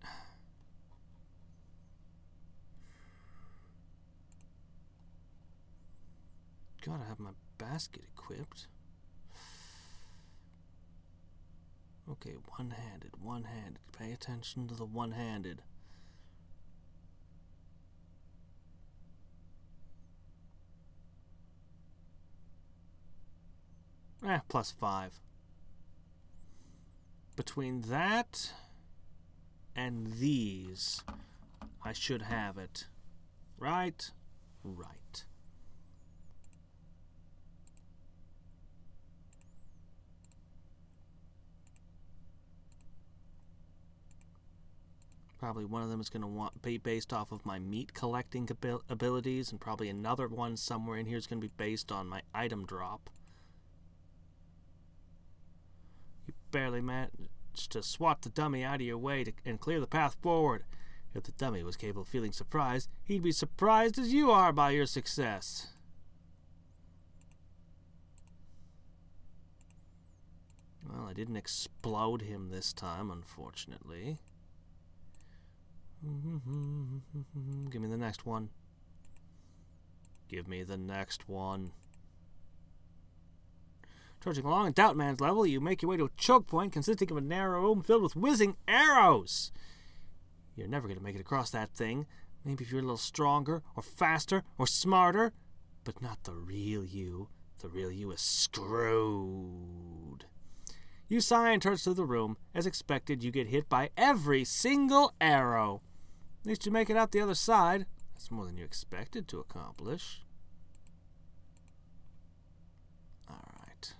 Gotta have my basket equipped. Okay, one-handed, one-handed. Pay attention to the one-handed. +5. Between that and these, I should have it. Right? Right. Probably one of them is going to be based off of my meat collecting abilities, and probably another one somewhere in here is going to be based on my item drop. You barely managed to swat the dummy out of your way and clear the path forward. If the dummy was capable of feeling surprised, he'd be surprised as you are by your success. Well, I didn't explode him this time, unfortunately. Give me the next one. Give me the next one. Trudging along at Doubt Man's level, you make your way to a choke point consisting of a narrow room filled with whizzing arrows. You're never going to make it across that thing. Maybe if you're a little stronger, or faster, or smarter, but not the real you. The real you is screwed. You sigh and turn to the room. As expected, you get hit by every single arrow. At least you make it out the other side. That's more than you expected to accomplish. Alright.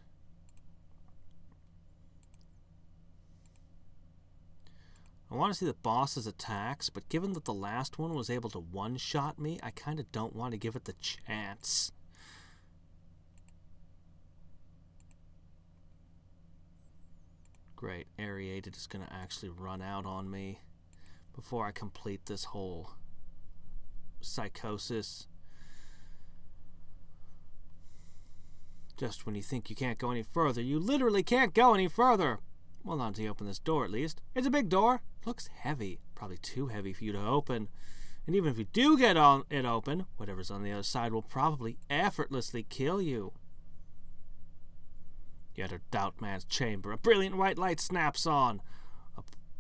I want to see the boss's attacks, but given that the last one was able to one-shot me, I kind of don't want to give it the chance. Great, Aerated is going to actually run out on me before I complete this whole psychosis. Just when you think you can't go any further, you literally can't go any further. Well, not until you open this door, at least. It's a big door. Looks heavy. Probably too heavy for you to open. And even if you do get it open, whatever's on the other side will probably effortlessly kill you. You enter Doubt Man's chamber. A brilliant white light snaps on,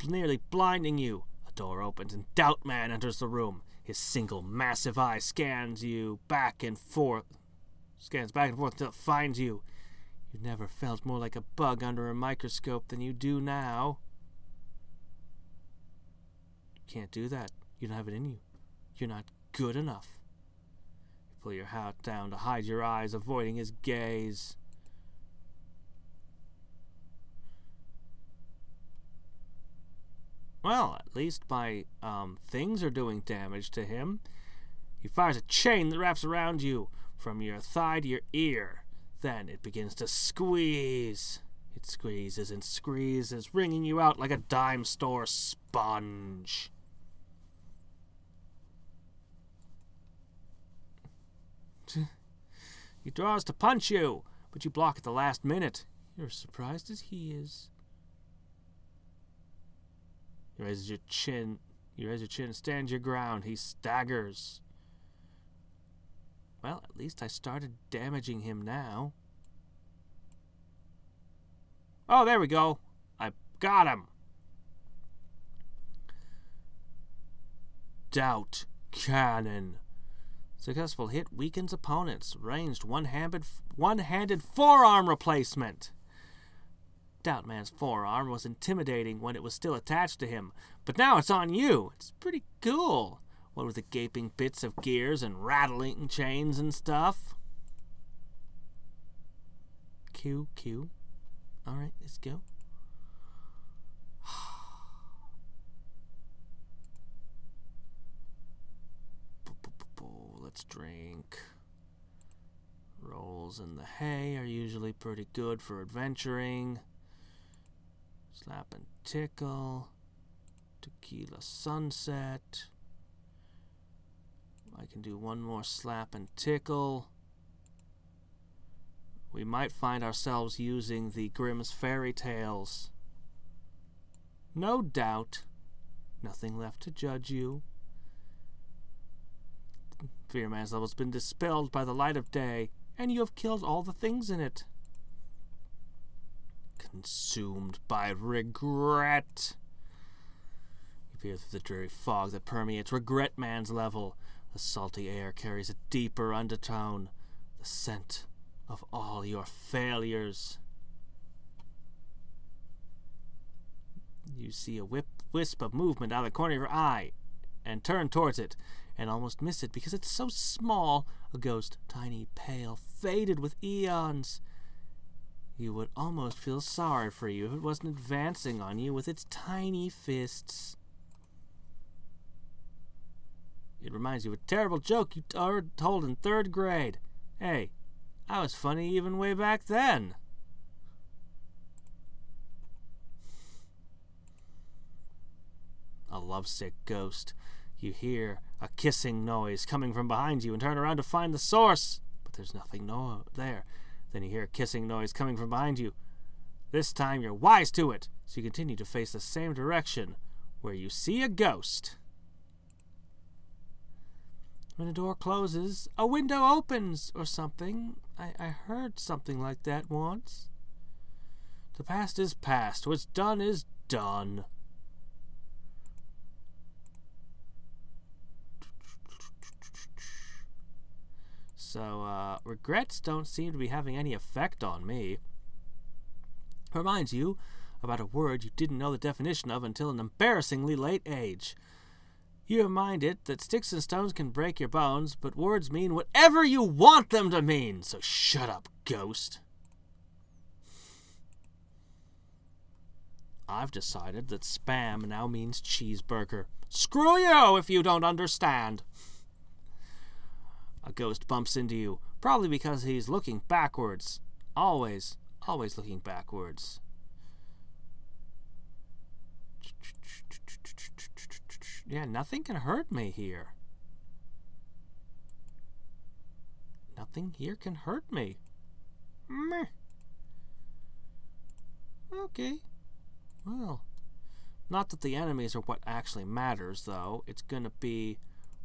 nearly blinding you. A door opens and Doubt Man enters the room. His single massive eye scans back and forth until it finds you. You've never felt more like a bug under a microscope than you do now. You can't do that. You don't have it in you. You're not good enough. You pull your hat down to hide your eyes, avoiding his gaze. Well, at least my things are doing damage to him. He fires a chain that wraps around you from your thigh to your ear. Then it begins to squeeze. It squeezes and squeezes, wringing you out like a dime store sponge. He draws to punch you, but you block at the last minute. You're as surprised as he is. You raise your chin, stand your ground. He staggers. Well, at least I started damaging him now. Oh, there we go. I got him. Doubt Cannon. Successful hit weakens opponents. Ranged one-handed forearm replacement. Doubt Man's forearm was intimidating when it was still attached to him, but now it's on you. It's pretty cool. What with the gaping bits of gears and rattling chains and stuff. Q. Alright, let's go. Let's drink. Rolls in the hay are usually pretty good for adventuring. Slap and tickle. Tequila sunset. I can do one more slap and tickle. We might find ourselves using the Grimm's fairy tales. No doubt. Nothing left to judge you. Fear Man's level has been dispelled by the light of day, and you have killed all the things in it. Consumed by regret. You peer through the dreary fog that permeates Regret Man's level. The salty air carries a deeper undertone, the scent of all your failures. You see a wisp of movement out of the corner of your eye, and turn towards it, and almost miss it because it's so small, a ghost, tiny, pale, faded with eons. You would almost feel sorry for you if it wasn't advancing on you with its tiny fists. It reminds you of a terrible joke you told in 3rd grade. Hey, I was funny even way back then. A lovesick ghost. You hear a kissing noise coming from behind you and turn around to find the source. But there's nothing there. Then you hear a kissing noise coming from behind you. This time you're wise to it, so you continue to face the same direction, where you see a ghost. When a door closes, a window opens, or something. I heard something like that once. The past is past. What's done is done. So, regrets don't seem to be having any effect on me. Reminds you about a word you didn't know the definition of until an embarrassingly late age. You're reminded that sticks and stones can break your bones, but words mean whatever you want them to mean. So shut up, ghost. I've decided that spam now means cheeseburger. Screw you if you don't understand. A ghost bumps into you, probably because he's looking backwards. Always looking backwards. Yeah, nothing can hurt me here. Nothing here can hurt me. Meh. Okay. Well, not that the enemies are what actually matters, though. It's gonna be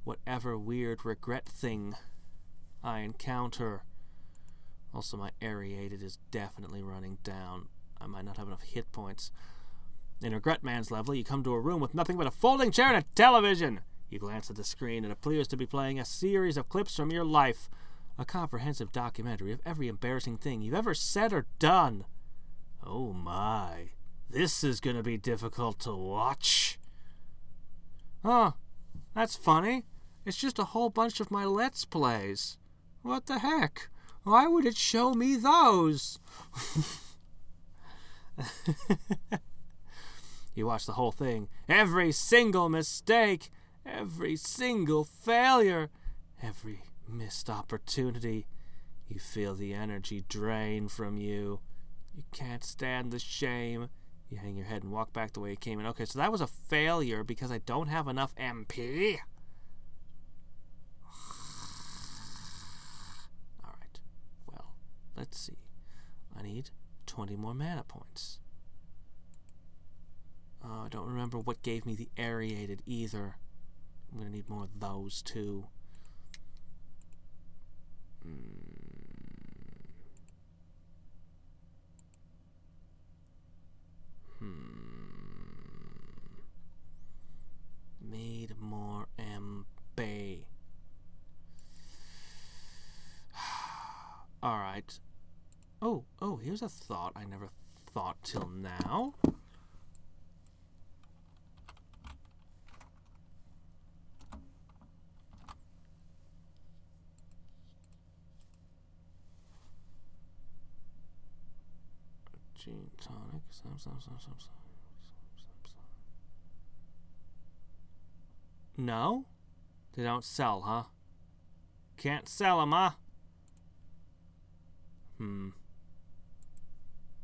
whatever weird regret thing I encounter. Also, my aerated is definitely running down. I might not have enough hit points. In Regret Man's level, you come to a room with nothing but a folding chair and a television. You glance at the screen. It appears to be playing a series of clips from your life. A comprehensive documentary of every embarrassing thing you've ever said or done. Oh my. This is going to be difficult to watch. Oh, that's funny. It's just a whole bunch of my Let's Plays. What the heck? Why would it show me those? You watch the whole thing. Every single mistake, every single failure, every missed opportunity. You feel the energy drain from you. You can't stand the shame. You hang your head and walk back the way you came in. Okay, so that was a failure because I don't have enough MP. Alright, well, let's see. I need 20 more mana points. Oh, I don't remember what gave me the aerated either. I'm going to need more of those too. Need more MP. Alright. Oh, here's a thought I never thought till now. Gene tonic. No? They don't sell, huh? Can't sell them, huh?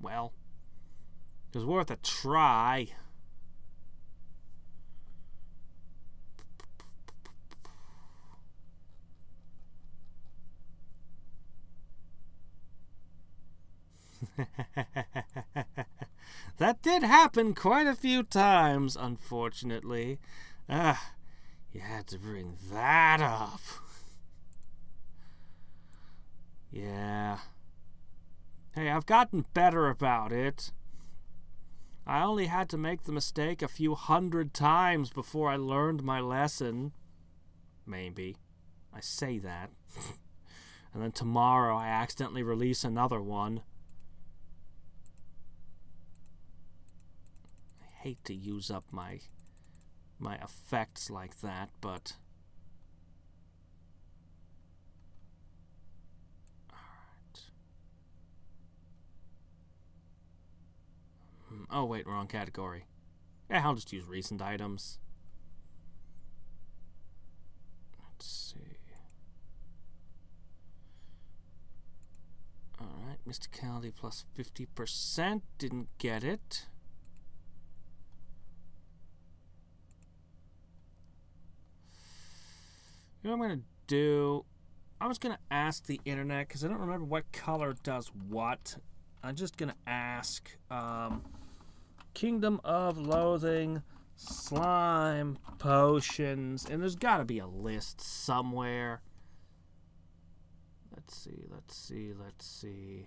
Well, it was worth a try. That did happen quite a few times, unfortunately. You had to bring that up. Yeah. Hey, I've gotten better about it. I only had to make the mistake a few 100 times before I learned my lesson. Maybe. I say that. And then tomorrow I accidentally release another one. I hate to use up my effects like that, but alright. Oh wait, wrong category. Yeah, I'll just use recent items. Let's see. Alright, mysticality plus 50%. Didn't get it. You know what I'm going to do? I was going to ask the internet, because I don't remember what color does what. I'm just going to ask Kingdom of Loathing, slime, potions, and there's got to be a list somewhere. Let's see, let's see, let's see.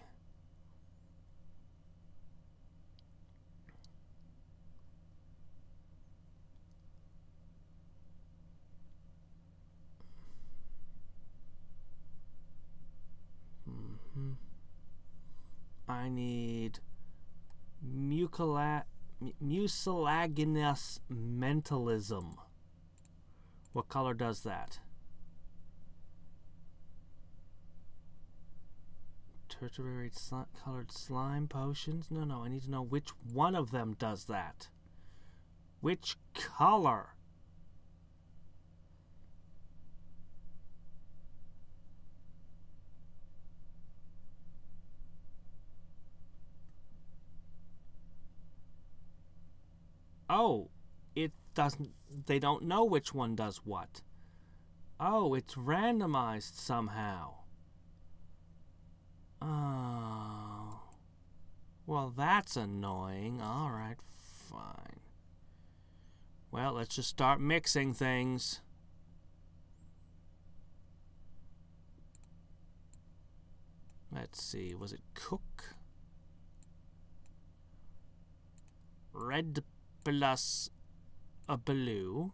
I need mucilaginous mentalism. What color does that? Tertiary colored slime potions? No, I need to know which one of them does that. Which color? Oh, it doesn't... They don't know which one does what. Oh, it's randomized somehow. Oh. Well, that's annoying. Alright, fine. Well, let's just start mixing things. Let's see, was it cook? Red plus a blue.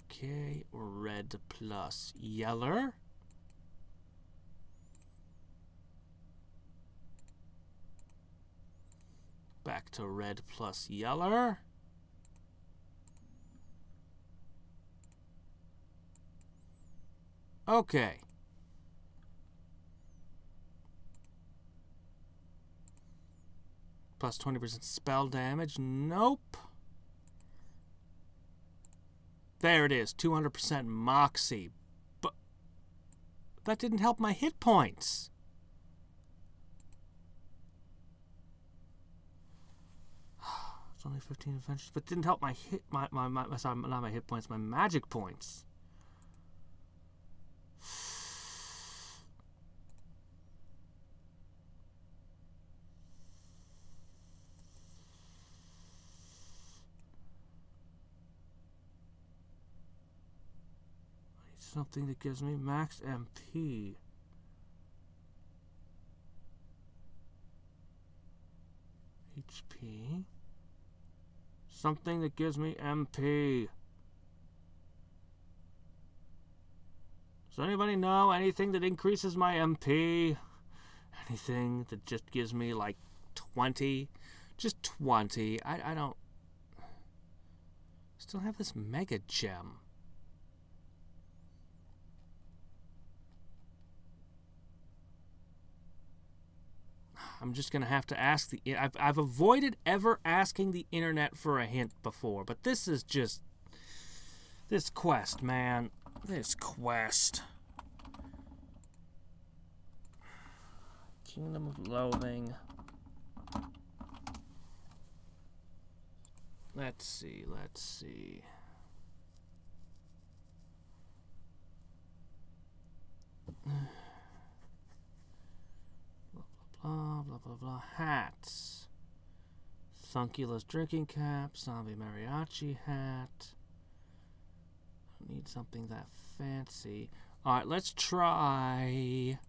Okay, red plus yeller. Back to red plus yeller. Okay. Plus 20% spell damage. Nope. There it is. 200% moxie. But that didn't help my hit points. It's only 15 adventures, but didn't help my sorry, not my hit points, my magic points. Something that gives me max MP. HP. Something that gives me MP. Does anybody know anything that increases my MP? Anything that just gives me like 20? Just 20. I don't... Still have this mega gem. I'm just going to have to ask the... I've avoided ever asking the internet for a hint before, but this is just... This quest, man. This quest. Kingdom of Loathing. Let's see. Blah, blah, blah, blah. Hats. Thunkula's drinking cap. Zombie mariachi hat. Don't need something that fancy. Alright, let's try...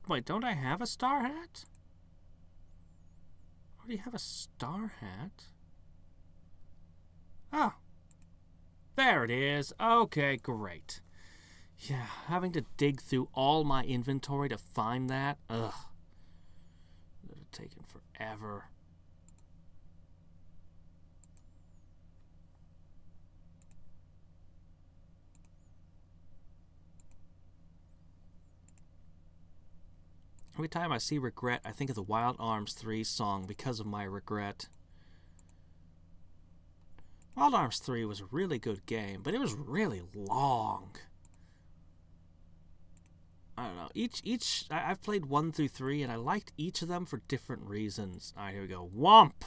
Wait, don't I have a star hat? I already have a star hat. Oh. There it is. Okay, great. Yeah, having to dig through all my inventory to find that. Ugh. It would have taken forever. Every time I see regret, I think of the Wild Arms 3 song because of my regret. Wild Arms 3 was a really good game, but it was really long. I don't know. I've played 1 through 3, and I liked each of them for different reasons. Alright, here we go. Womp!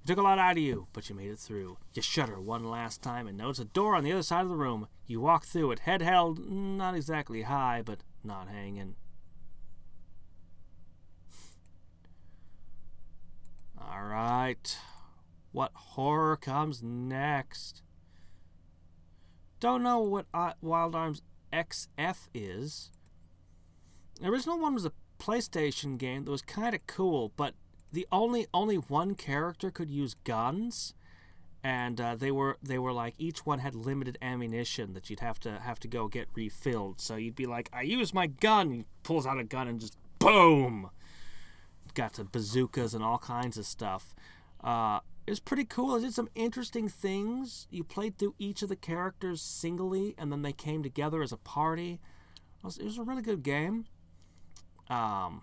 It took a lot out of you, but you made it through. You shudder one last time and notice a door on the other side of the room. You walk through it, head held not exactly high, but not hanging. Alright. What horror comes next? Don't know what Wild Arms XF is. The original one was a PlayStation game that was kind of cool, but the only one character could use guns, and they were like each one had limited ammunition that you'd have to go get refilled. So you'd be like, I use my gun. He pulls out a gun and just boom. Got to bazookas and all kinds of stuff. It was pretty cool. It did some interesting things. You played through each of the characters singly, and then they came together as a party. It was a really good game. Wild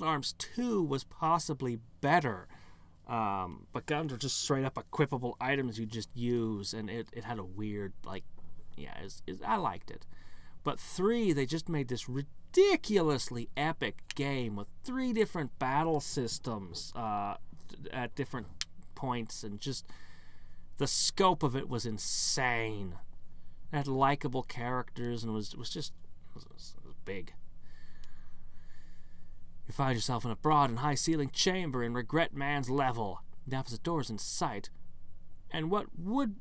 Arms 2 was possibly better. But guns are just straight up equipable items you just use, and it had a weird, like, yeah, I liked it. But 3, they just made this ridiculously epic game with 3 different battle systems at different points, and just the scope of it was insane. It had likable characters, and was big. You find yourself in a broad and high-ceilinged chamber in Regret Man's level. The opposite doors in sight, and what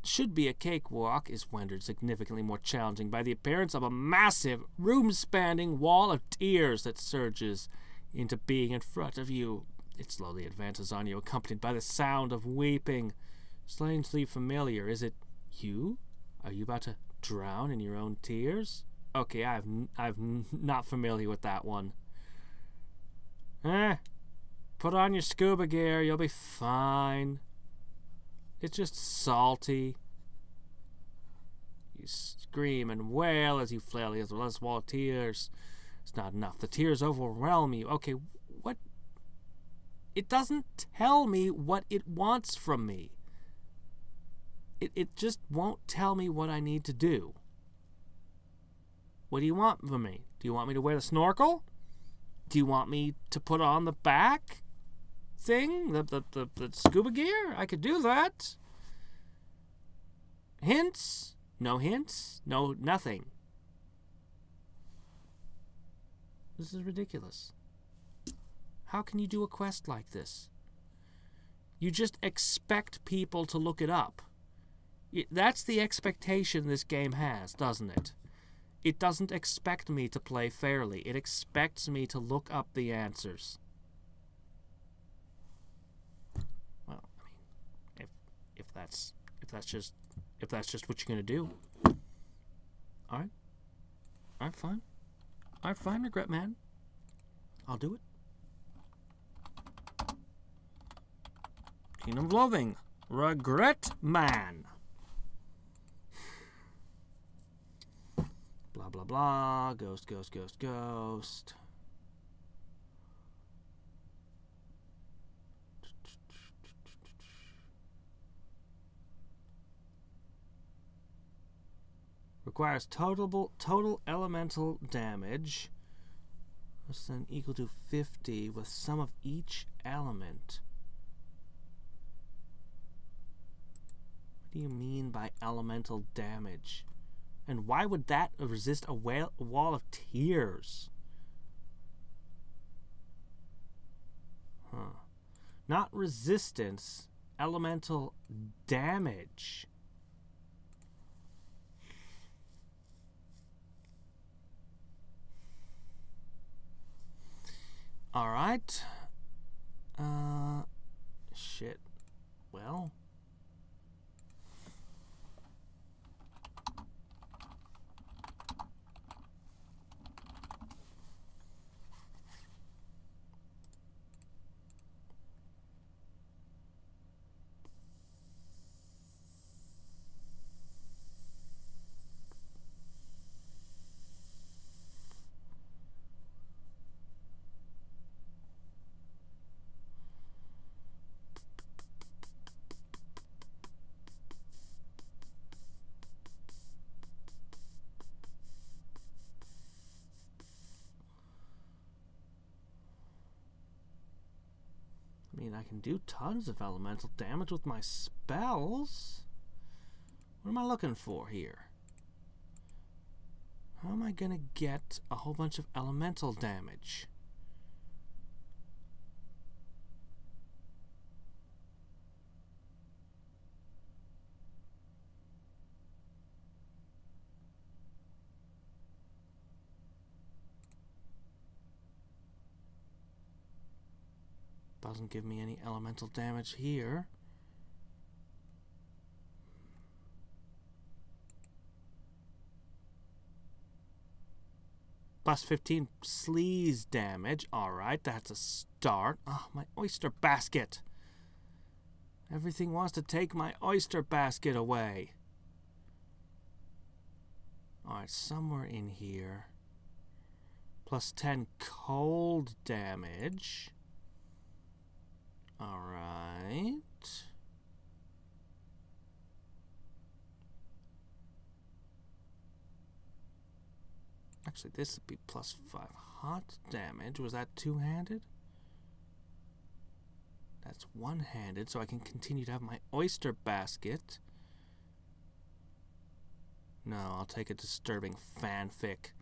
should be a cakewalk is rendered significantly more challenging by the appearance of a massive, room-spanning wall of tears that surges into being in front of you. It slowly advances on you, accompanied by the sound of weeping. Strangely familiar. Is it you? Are you about to drown in your own tears? Okay, I'm not familiar with that one. Put on your scuba gear, you'll be fine. It's just salty. You scream and wail as you flail against the wall of tears. It's not enough. The tears overwhelm you. Okay, what? It doesn't tell me what it wants from me. It just won't tell me what I need to do. What do you want from me? Do you want me to wear the snorkel? Do you want me to put on the back thing? The scuba gear? I could do that. Hints? No hints? No, nothing. This is ridiculous. How can you do a quest like this? You just expect people to look it up. That's the expectation this game has, doesn't it? It doesn't expect me to play fairly. It expects me to look up the answers. Well, I mean, if that's just what you're gonna do, all right, fine, Regret Man. I'll do it. Kingdom of Loathing, Regret Man. Blah, blah, blah. Ghost, ghost, ghost, ghost. Requires total elemental damage less than equal to 50 with some of each element. What do you mean by elemental damage? And why would that resist a wall of tears? Huh. Not resistance, elemental damage. Alright. Shit. Well. I mean, I can do tons of elemental damage with my spells. What am I looking for here? How am I gonna get a whole bunch of elemental damage? Doesn't give me any elemental damage here. Plus 15 sleaze damage. Alright, that's a start. Oh, my oyster basket. Everything wants to take my oyster basket away. Alright, somewhere in here. Plus 10 cold damage. Alright. Actually, this would be plus 5 hot damage. Was that two-handed? That's one-handed, so I can continue to have my oyster basket. No, I'll take a disturbing fanfic.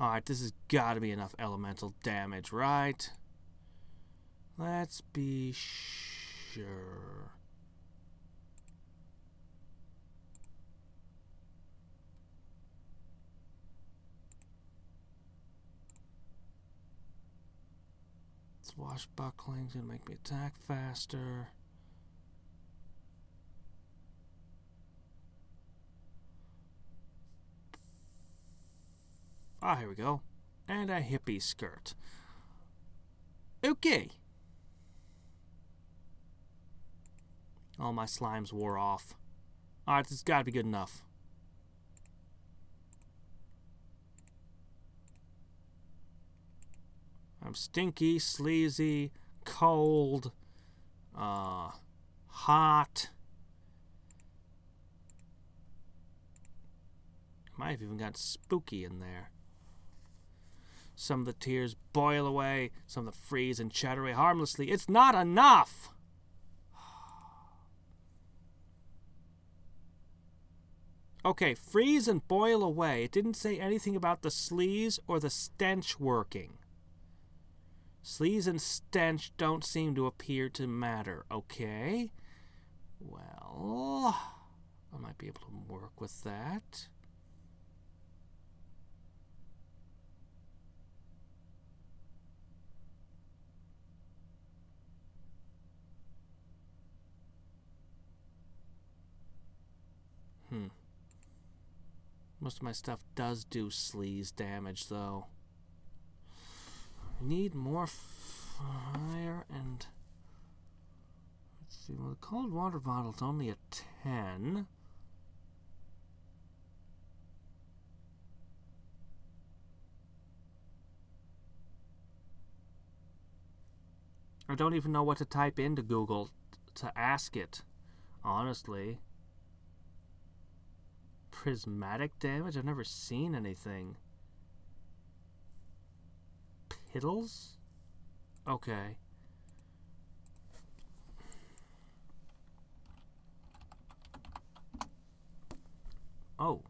Alright, this has got to be enough elemental damage, right? Let's be sure. Swashbuckling's gonna make me attack faster. Ah, here we go. And a hippie skirt. Okay. All my slimes wore off. Alright, this has got to be good enough. I'm stinky, sleazy, cold, hot. Might have even got spooky in there. Some of the tears boil away, some of them freeze and chatter away harmlessly. It's not enough! Okay, freeze and boil away. It didn't say anything about the sleaze or the stench working. Sleaze and stench don't seem to appear to matter. Okay. Well, I might be able to work with that. Most of my stuff does do sleaze damage, though. I need more fire and... Let's see, well, the cold water bottle's only a 10. I don't even know what to type into Google to ask it, honestly. Prismatic damage? I've never seen anything. Piddles? Okay. Oh.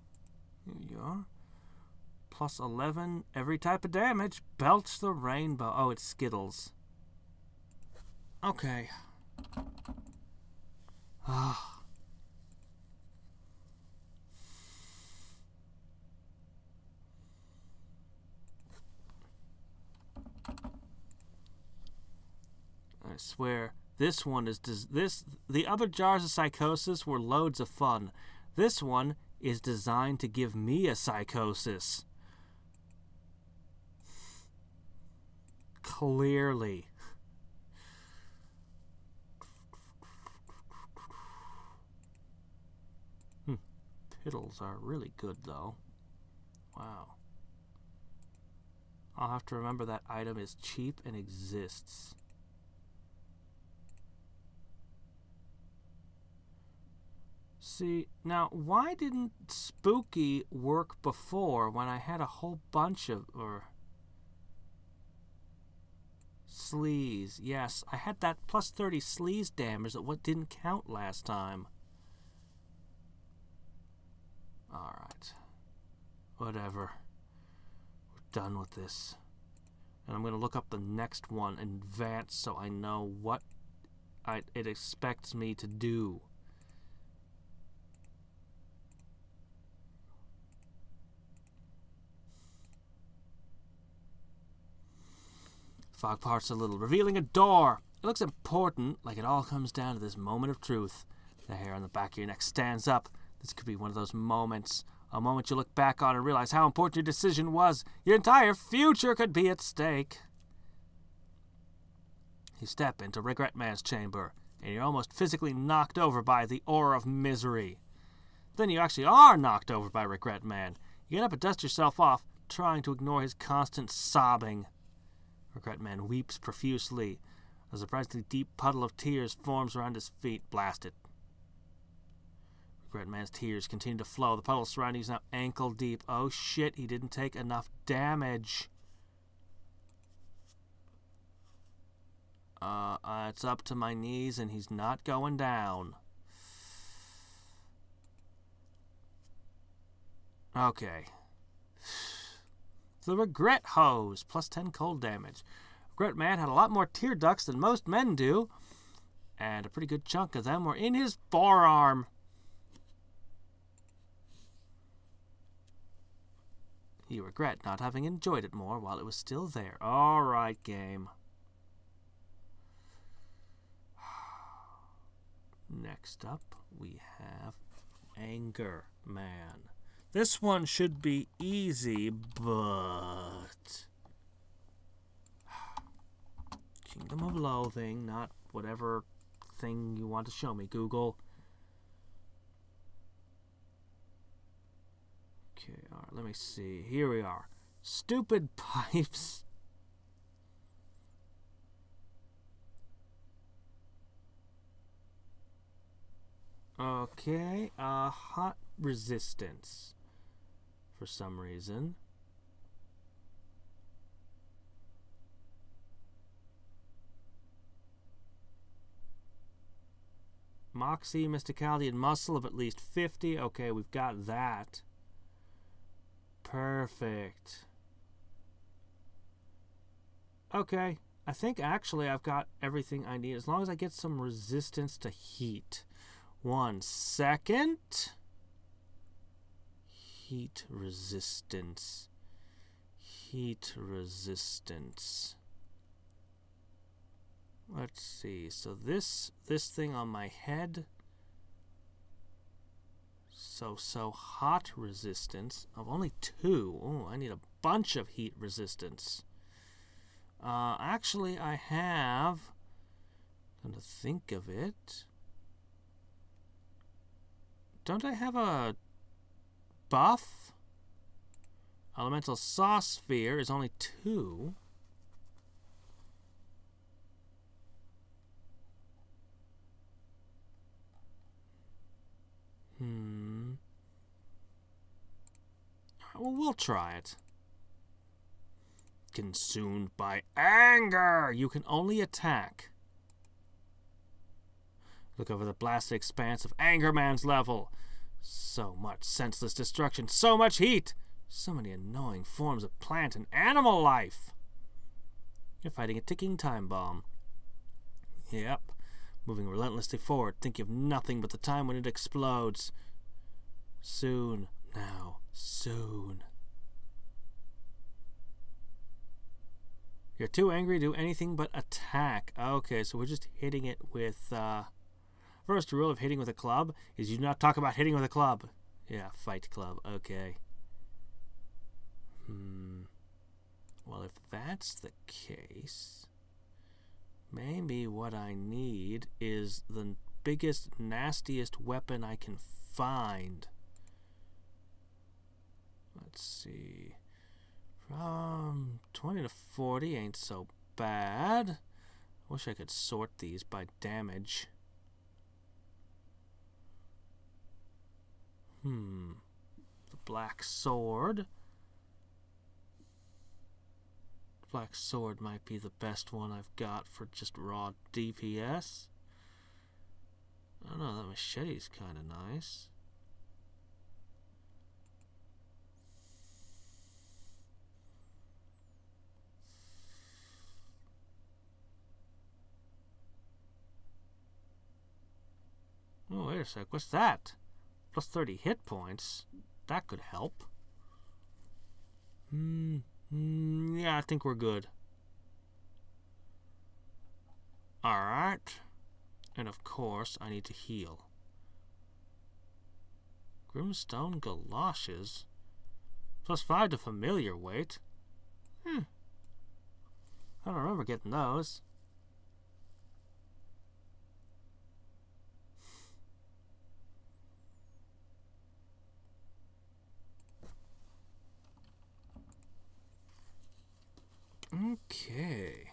Here you are. Plus 11. Every type of damage. Belch the rainbow. Oh, it's Skittles. Okay. Ah. I swear, this one is the other jars of psychosis were loads of fun. This one is designed to give me a psychosis. Clearly. Piddles are really good, though. Wow. I'll have to remember that item is cheap and exists. See, now, why didn't Spooky work before when I had a whole bunch of... Sleaze. Yes, I had that plus 30 sleaze damage that didn't count last time. Alright. Whatever. We're done with this. And I'm going to look up the next one in advance so I know what it expects me to do. Fog parts a little, revealing a door. It looks important, like it all comes down to this moment of truth. The hair on the back of your neck stands up. This could be one of those moments A moment you look back on and realize how important your decision was. Your entire future could be at stake. You step into Regret Man's chamber, and you're almost physically knocked over by the aura of misery. Then you actually are knocked over by Regret Man. You get up and dust yourself off, trying to ignore his constant sobbing. Regret Man weeps profusely. A surprisingly deep puddle of tears forms around his feet. Blast it. Regret Man's tears continue to flow. The puddle surrounding is now ankle deep. Oh shit, he didn't take enough damage. It's up to my knees and he's not going down. Okay. The Regret Hose, plus 10 cold damage. Regret Man had a lot more tear ducts than most men do, and a pretty good chunk of them were in his forearm. You regret not having enjoyed it more while it was still there. All right, game. Next up, we have Anger Man. This one should be easy, but... Kingdom of Loathing, not whatever thing you want to show me, Google. Okay, alright, let me see. Here we are. Stupid pipes. Okay, hot resistance. For some reason. Moxie, Mysticality, and Muscle of at least 50. Okay, we've got that. Perfect. Okay, I think actually I've got everything I need as long as I get some resistance to heat. 1 second. Heat resistance. Heat resistance. Let's see. So this thing on my head. So hot resistance of only 2. Oh, I need a bunch of heat resistance. Actually, I have. Come to think of it. Don't I have a buff? Elemental Saw Sphere is only 2. Well, we'll try it. Consumed by anger! You can only attack. Look over the blasted expanse of Anger Man's level. So much senseless destruction, so much heat, so many annoying forms of plant and animal life. You're fighting a ticking time bomb. Yep, moving relentlessly forward, thinking of nothing but the time when it explodes. Soon, now, soon. You're too angry to do anything but attack. Okay, so we're just hitting it with, First rule of hitting with a club is you do not talk about hitting with a club. Yeah, fight club. Okay. Well, if that's the case, maybe what I need is the biggest, nastiest weapon I can find. Let's see. From 20 to 40 ain't so bad. Wish I could sort these by damage. The Black Sword. The Black Sword might be the best one I've got for just raw DPS. I don't know, that machete's kind of nice. Oh, wait a sec, what's that? Plus 30 hit points. That could help. Yeah, I think we're good. Alright. And of course, I need to heal. Brimstone galoshes. +5 to familiar weight. I don't remember getting those. Okay.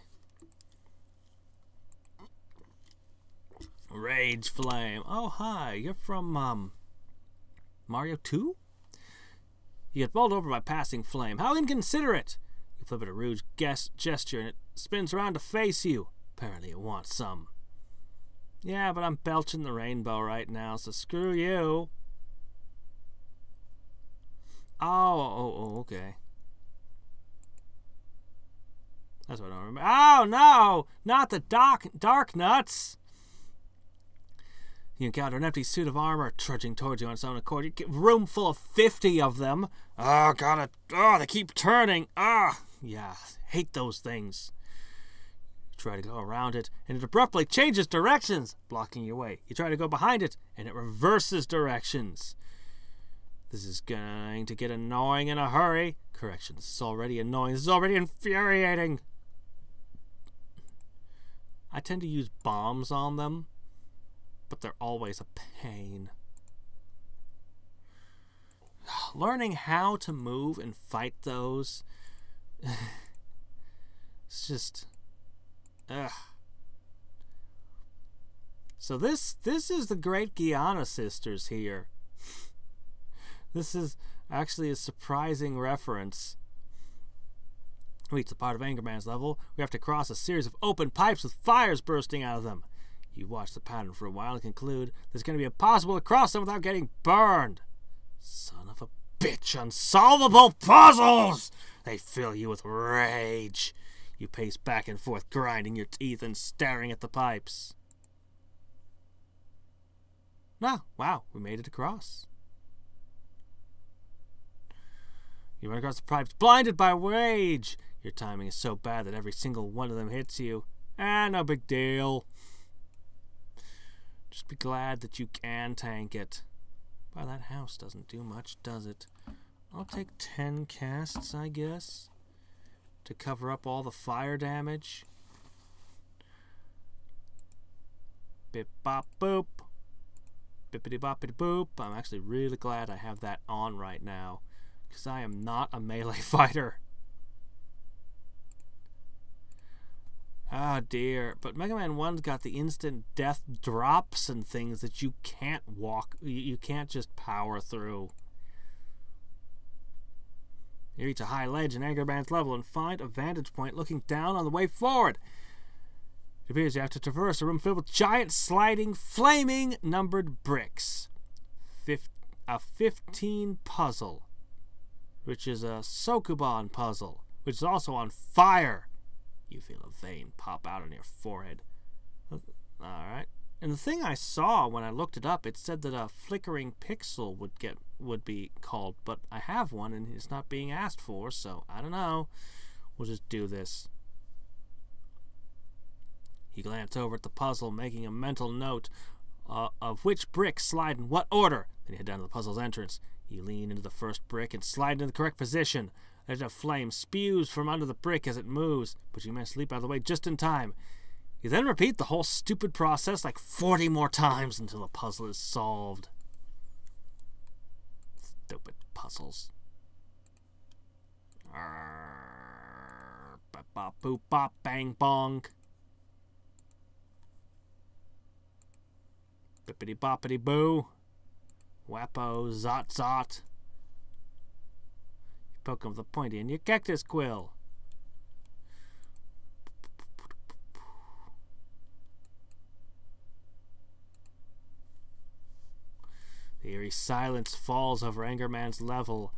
Rage Flame. Oh, hi. You're from, Mario 2? You get bowled over by passing flame. How inconsiderate! You flip it a rude gesture and it spins around to face you. Apparently it wants some. Yeah, but I'm belching the rainbow right now, so screw you. Oh, okay. That's what I don't remember. Oh, no! Not the dark nuts! You encounter an empty suit of armor trudging towards you on its own accord. You get a room full of 50 of them. Oh, God. Oh, they keep turning. Yeah, hate those things. You try to go around it, and it abruptly changes directions, blocking your way. You try to go behind it, and it reverses directions. This is going to get annoying in a hurry. Correction, this is already annoying. This is already infuriating. I tend to use bombs on them, but they're always a pain. Learning how to move and fight those, it's just, ugh. So this is the Great Guiana Sisters here. This is actually a surprising reference. Reach the part of Angerman's level. We have to cross a series of open pipes with fires bursting out of them. You watch the pattern for a while and conclude it's going to be impossible to cross them without getting burned. Son of a bitch, unsolvable puzzles! They fill you with rage. You pace back and forth, grinding your teeth and staring at the pipes. No, wow, we made it across. You run across the pipes, blinded by rage. Your timing is so bad that every single one of them hits you. No big deal. Just be glad that you can tank it. Well, that house doesn't do much, does it? I'll take 10 casts, I guess, to cover up all the fire damage. Bip bop boop. Bippity boppity boop. I'm actually really glad I have that on right now, because I am not a melee fighter. Oh dear, but Mega Man 1's got the instant death drops and things that you can't you can't just power through. You reach a high ledge in Angerman's level and find a vantage point looking down on the way forward. It appears you have to traverse a room filled with giant, sliding, flaming, numbered bricks. A 15 puzzle, which is a Sokuban puzzle, which is also on fire. You feel a vein pop out on your forehead. Alright. And the thing I saw when I looked it up, it said that a flickering pixel would be called, but I have one and it's not being asked for, so I don't know. We'll just do this. You glance over at the puzzle, making a mental note of which bricks slide in what order. Then you head down to the puzzle's entrance. You lean into the first brick and slide into the correct position. There's a flame spews from under the brick as it moves, but you manage to leap out of the way just in time. You then repeat the whole stupid process like 40 more times until the puzzle is solved. Stupid puzzles. Bop bop boop bop bang bong. Bippity boppity boo. Wappo zot zot. Poke him with a pointy in your cactus quill. The eerie silence falls over Angerman's level.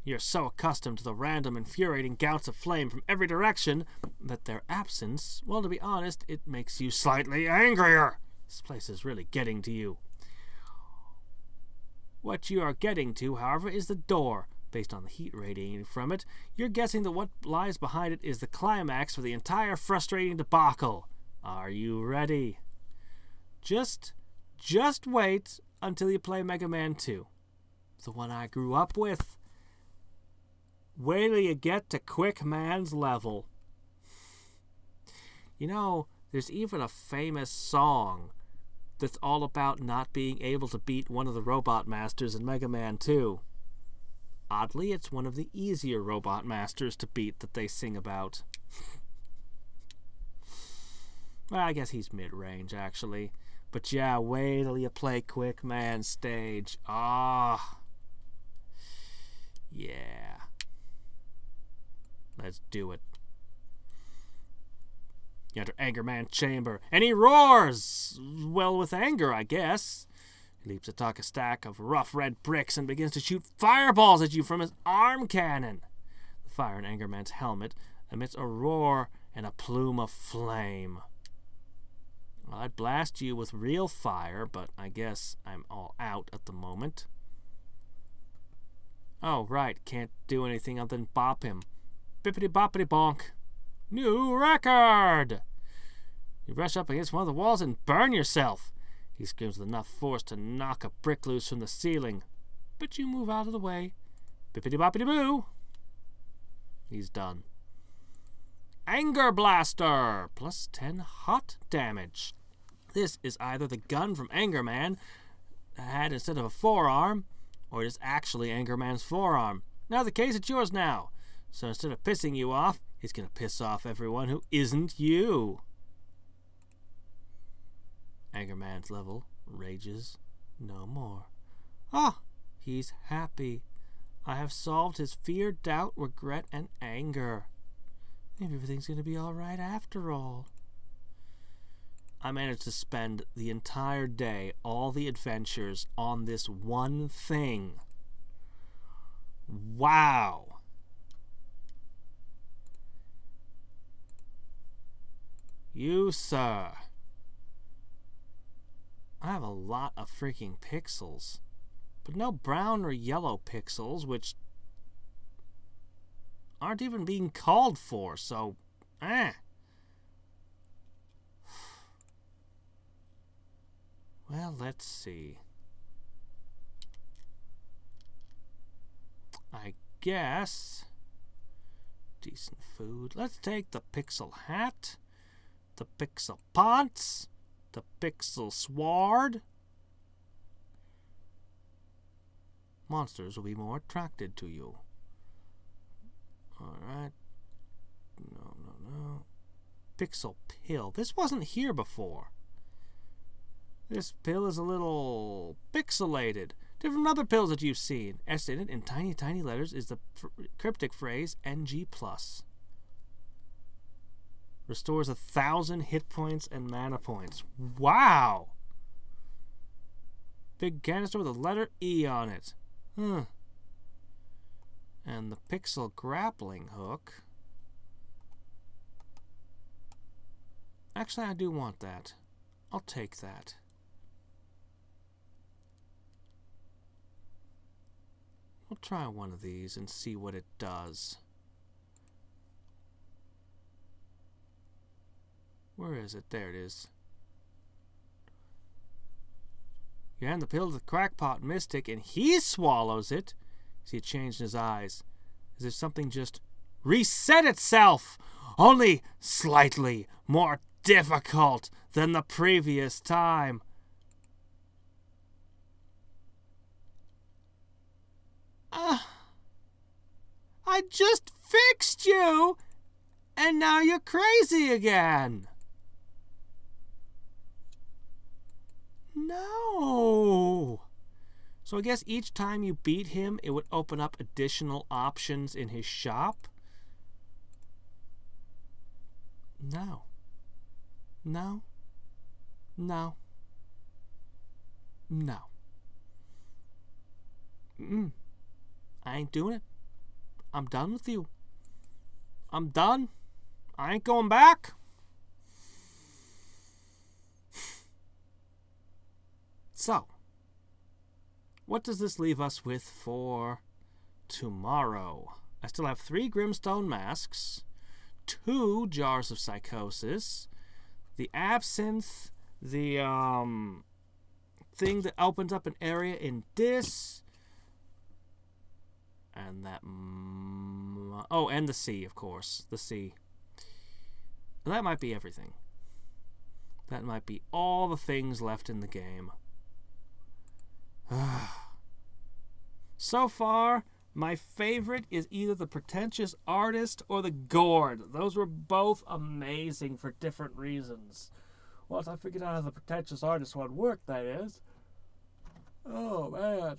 You're so accustomed to the random, infuriating gouts of flame from every direction that their absence, well, to be honest, it makes you slightly angrier. This place is really getting to you. What you are getting to, however, is the door. Based on the heat radiating from it, you're guessing that what lies behind it is the climax for the entire frustrating debacle. Are you ready? Just wait until you play Mega Man 2. The one I grew up with. Wait till you get to Quick Man's level. You know, there's even a famous song that's all about not being able to beat one of the Robot Masters in Mega Man 2. Oddly, it's one of the easier Robot Masters to beat that they sing about. Well, I guess he's mid-range, actually. But yeah, wait till you play Quick Man stage. Ah. Yeah. Let's do it. You enter Anger Man chamber, and he roars! Well, with anger, I guess. He leaps atop a stack of rough red bricks and begins to shoot fireballs at you from his arm cannon. The fire in Anger Man's helmet emits a roar and a plume of flame. Well, I'd blast you with real fire, but I guess I'm all out at the moment. Oh, right, can't do anything other than bop him. Bippity-boppity bonk. New record! You rush up against one of the walls and burn yourself. He screams with enough force to knock a brick loose from the ceiling. But you move out of the way. Bippity-boppity-boo! He's done. Anger Blaster! Plus 10 hot damage. This is either the gun from Anger Man had instead of a forearm, or it is actually Anger Man's forearm. Now the case, it's yours now. So instead of pissing you off, he's going to piss off everyone who isn't you. Anger Man's level rages no more. Ah, he's happy. I have solved his fear, doubt, regret, and anger. Maybe everything's going to be all right after all. I managed to spend the entire day, all the adventures, on this one thing. Wow. You, sir. I have a lot of freaking pixels, but no brown or yellow pixels, which aren't even being called for, so, Well, let's see. I guess decent food. Let's take the pixel hat, the pixel pants, the pixel sword. Monsters will be more attracted to you. Alright. No. Pixel pill. This wasn't here before. This pill is a little pixelated. Different from other pills that you've seen. Etched in it in tiny, tiny letters is the cryptic phrase NG+. Restores 1,000 hit points and mana points. Wow! Big canister with a letter E on it. And the pixel grappling hook. Actually, I do want that. I'll take that. We'll try one of these and see what it does. Where is it? There it is. You hand the pill to the crackpot mystic, and he swallows it. See a change in his eyes, as if something just reset itself, only slightly more difficult than the previous time. I just fixed you, and now you're crazy again. No. So I guess each time you beat him, it would open up additional options in his shop? No. No. No. No. I ain't doing it. I'm done with you. I'm done. I ain't going back. So, what does this leave us with for tomorrow? I still have 3 Grimstone masks, 2 jars of psychosis, the absinthe, the thing that opens up an area in this. And that... oh, and the sea, of course. The sea. And that might be everything. That might be all the things left in the game. So far, my favorite is either the Pretentious Artist or the Gourd. Those were both amazing for different reasons. Once I figured out how the Pretentious Artist one worked, that is. Oh, man.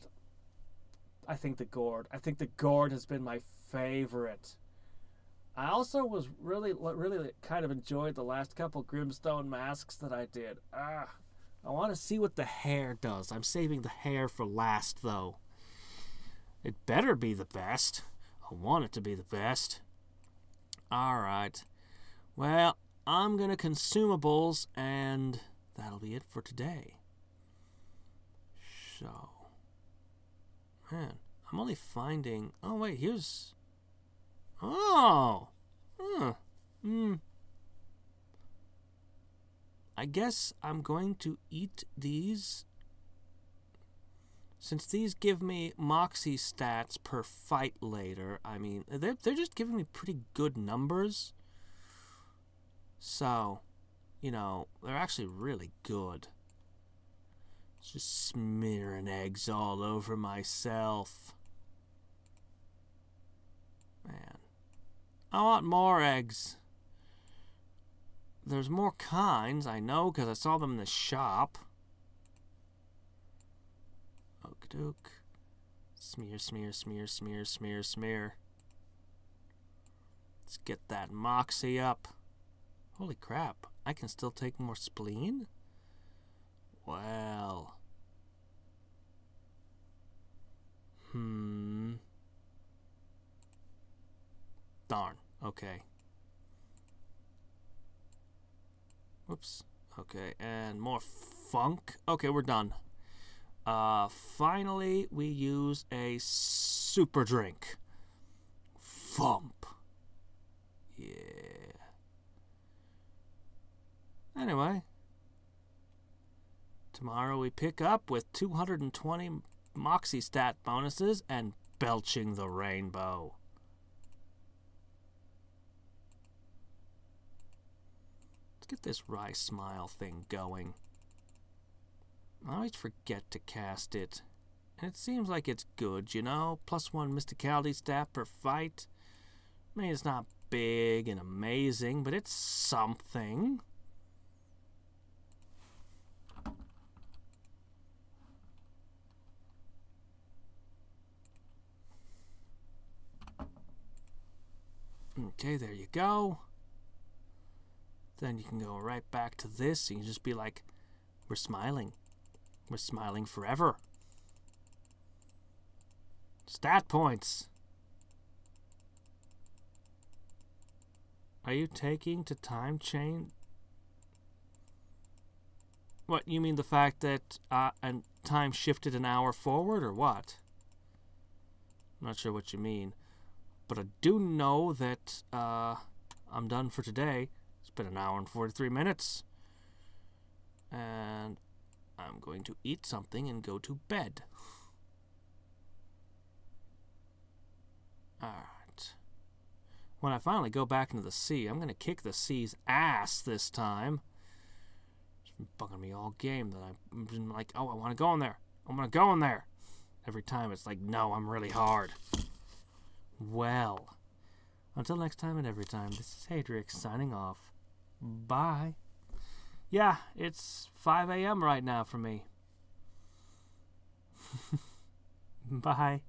I think the Gourd. I think the Gourd has been my favorite. I also was really kind of enjoyed the last couple Grimstone masks that I did. I want to see what the hair does. I'm saving the hair for last, though. It better be the best. I want it to be the best. Alright. Well, I'm going to consumables, and that'll be it for today. So. Man, I'm only finding... oh, wait, here's... oh! I guess I'm going to eat these. Since these give me Moxie stats per fight later, I mean, they're just giving me pretty good numbers. So, you know, they're actually really good. Just smearing eggs all over myself. Man. I want more eggs. There's more kinds, I know, because I saw them in the shop. Okie-doke. Smear, smear, smear, smear, smear, smear. Let's get that Moxie up. Holy crap, I can still take more spleen? Well. Darn. Okay. Whoops. Okay, and more funk. Okay, we're done. Finally, we use a super drink. Thump. Yeah. Anyway. Tomorrow we pick up with 220 Moxie stat bonuses and belching the rainbow. Let's get this Rye Smile thing going. I always forget to cast it. And it seems like it's good, you know? +1 Mysticality stat per fight. I mean, it's not big and amazing, but it's something. Okay, there you go. Then you can go right back to this. You can just be like, we're smiling. We're smiling forever. Stat points. Are you taking to time chain? What, you mean the fact that and time shifted an hour forward, or what? I'm not sure what you mean. But I do know that I'm done for today. It's been an hour and 43 minutes. And I'm going to eat something and go to bed. Alright. When I finally go back into the sea, I'm going to kick the sea's ass this time. It's been bugging me all game that I'm just like, oh, I want to go in there. I want to go in there. Every time it's like, no, I'm really hard. Well, until next time and every time, this is Hadriex signing off. Bye. Yeah, it's 5 a.m. right now for me. Bye.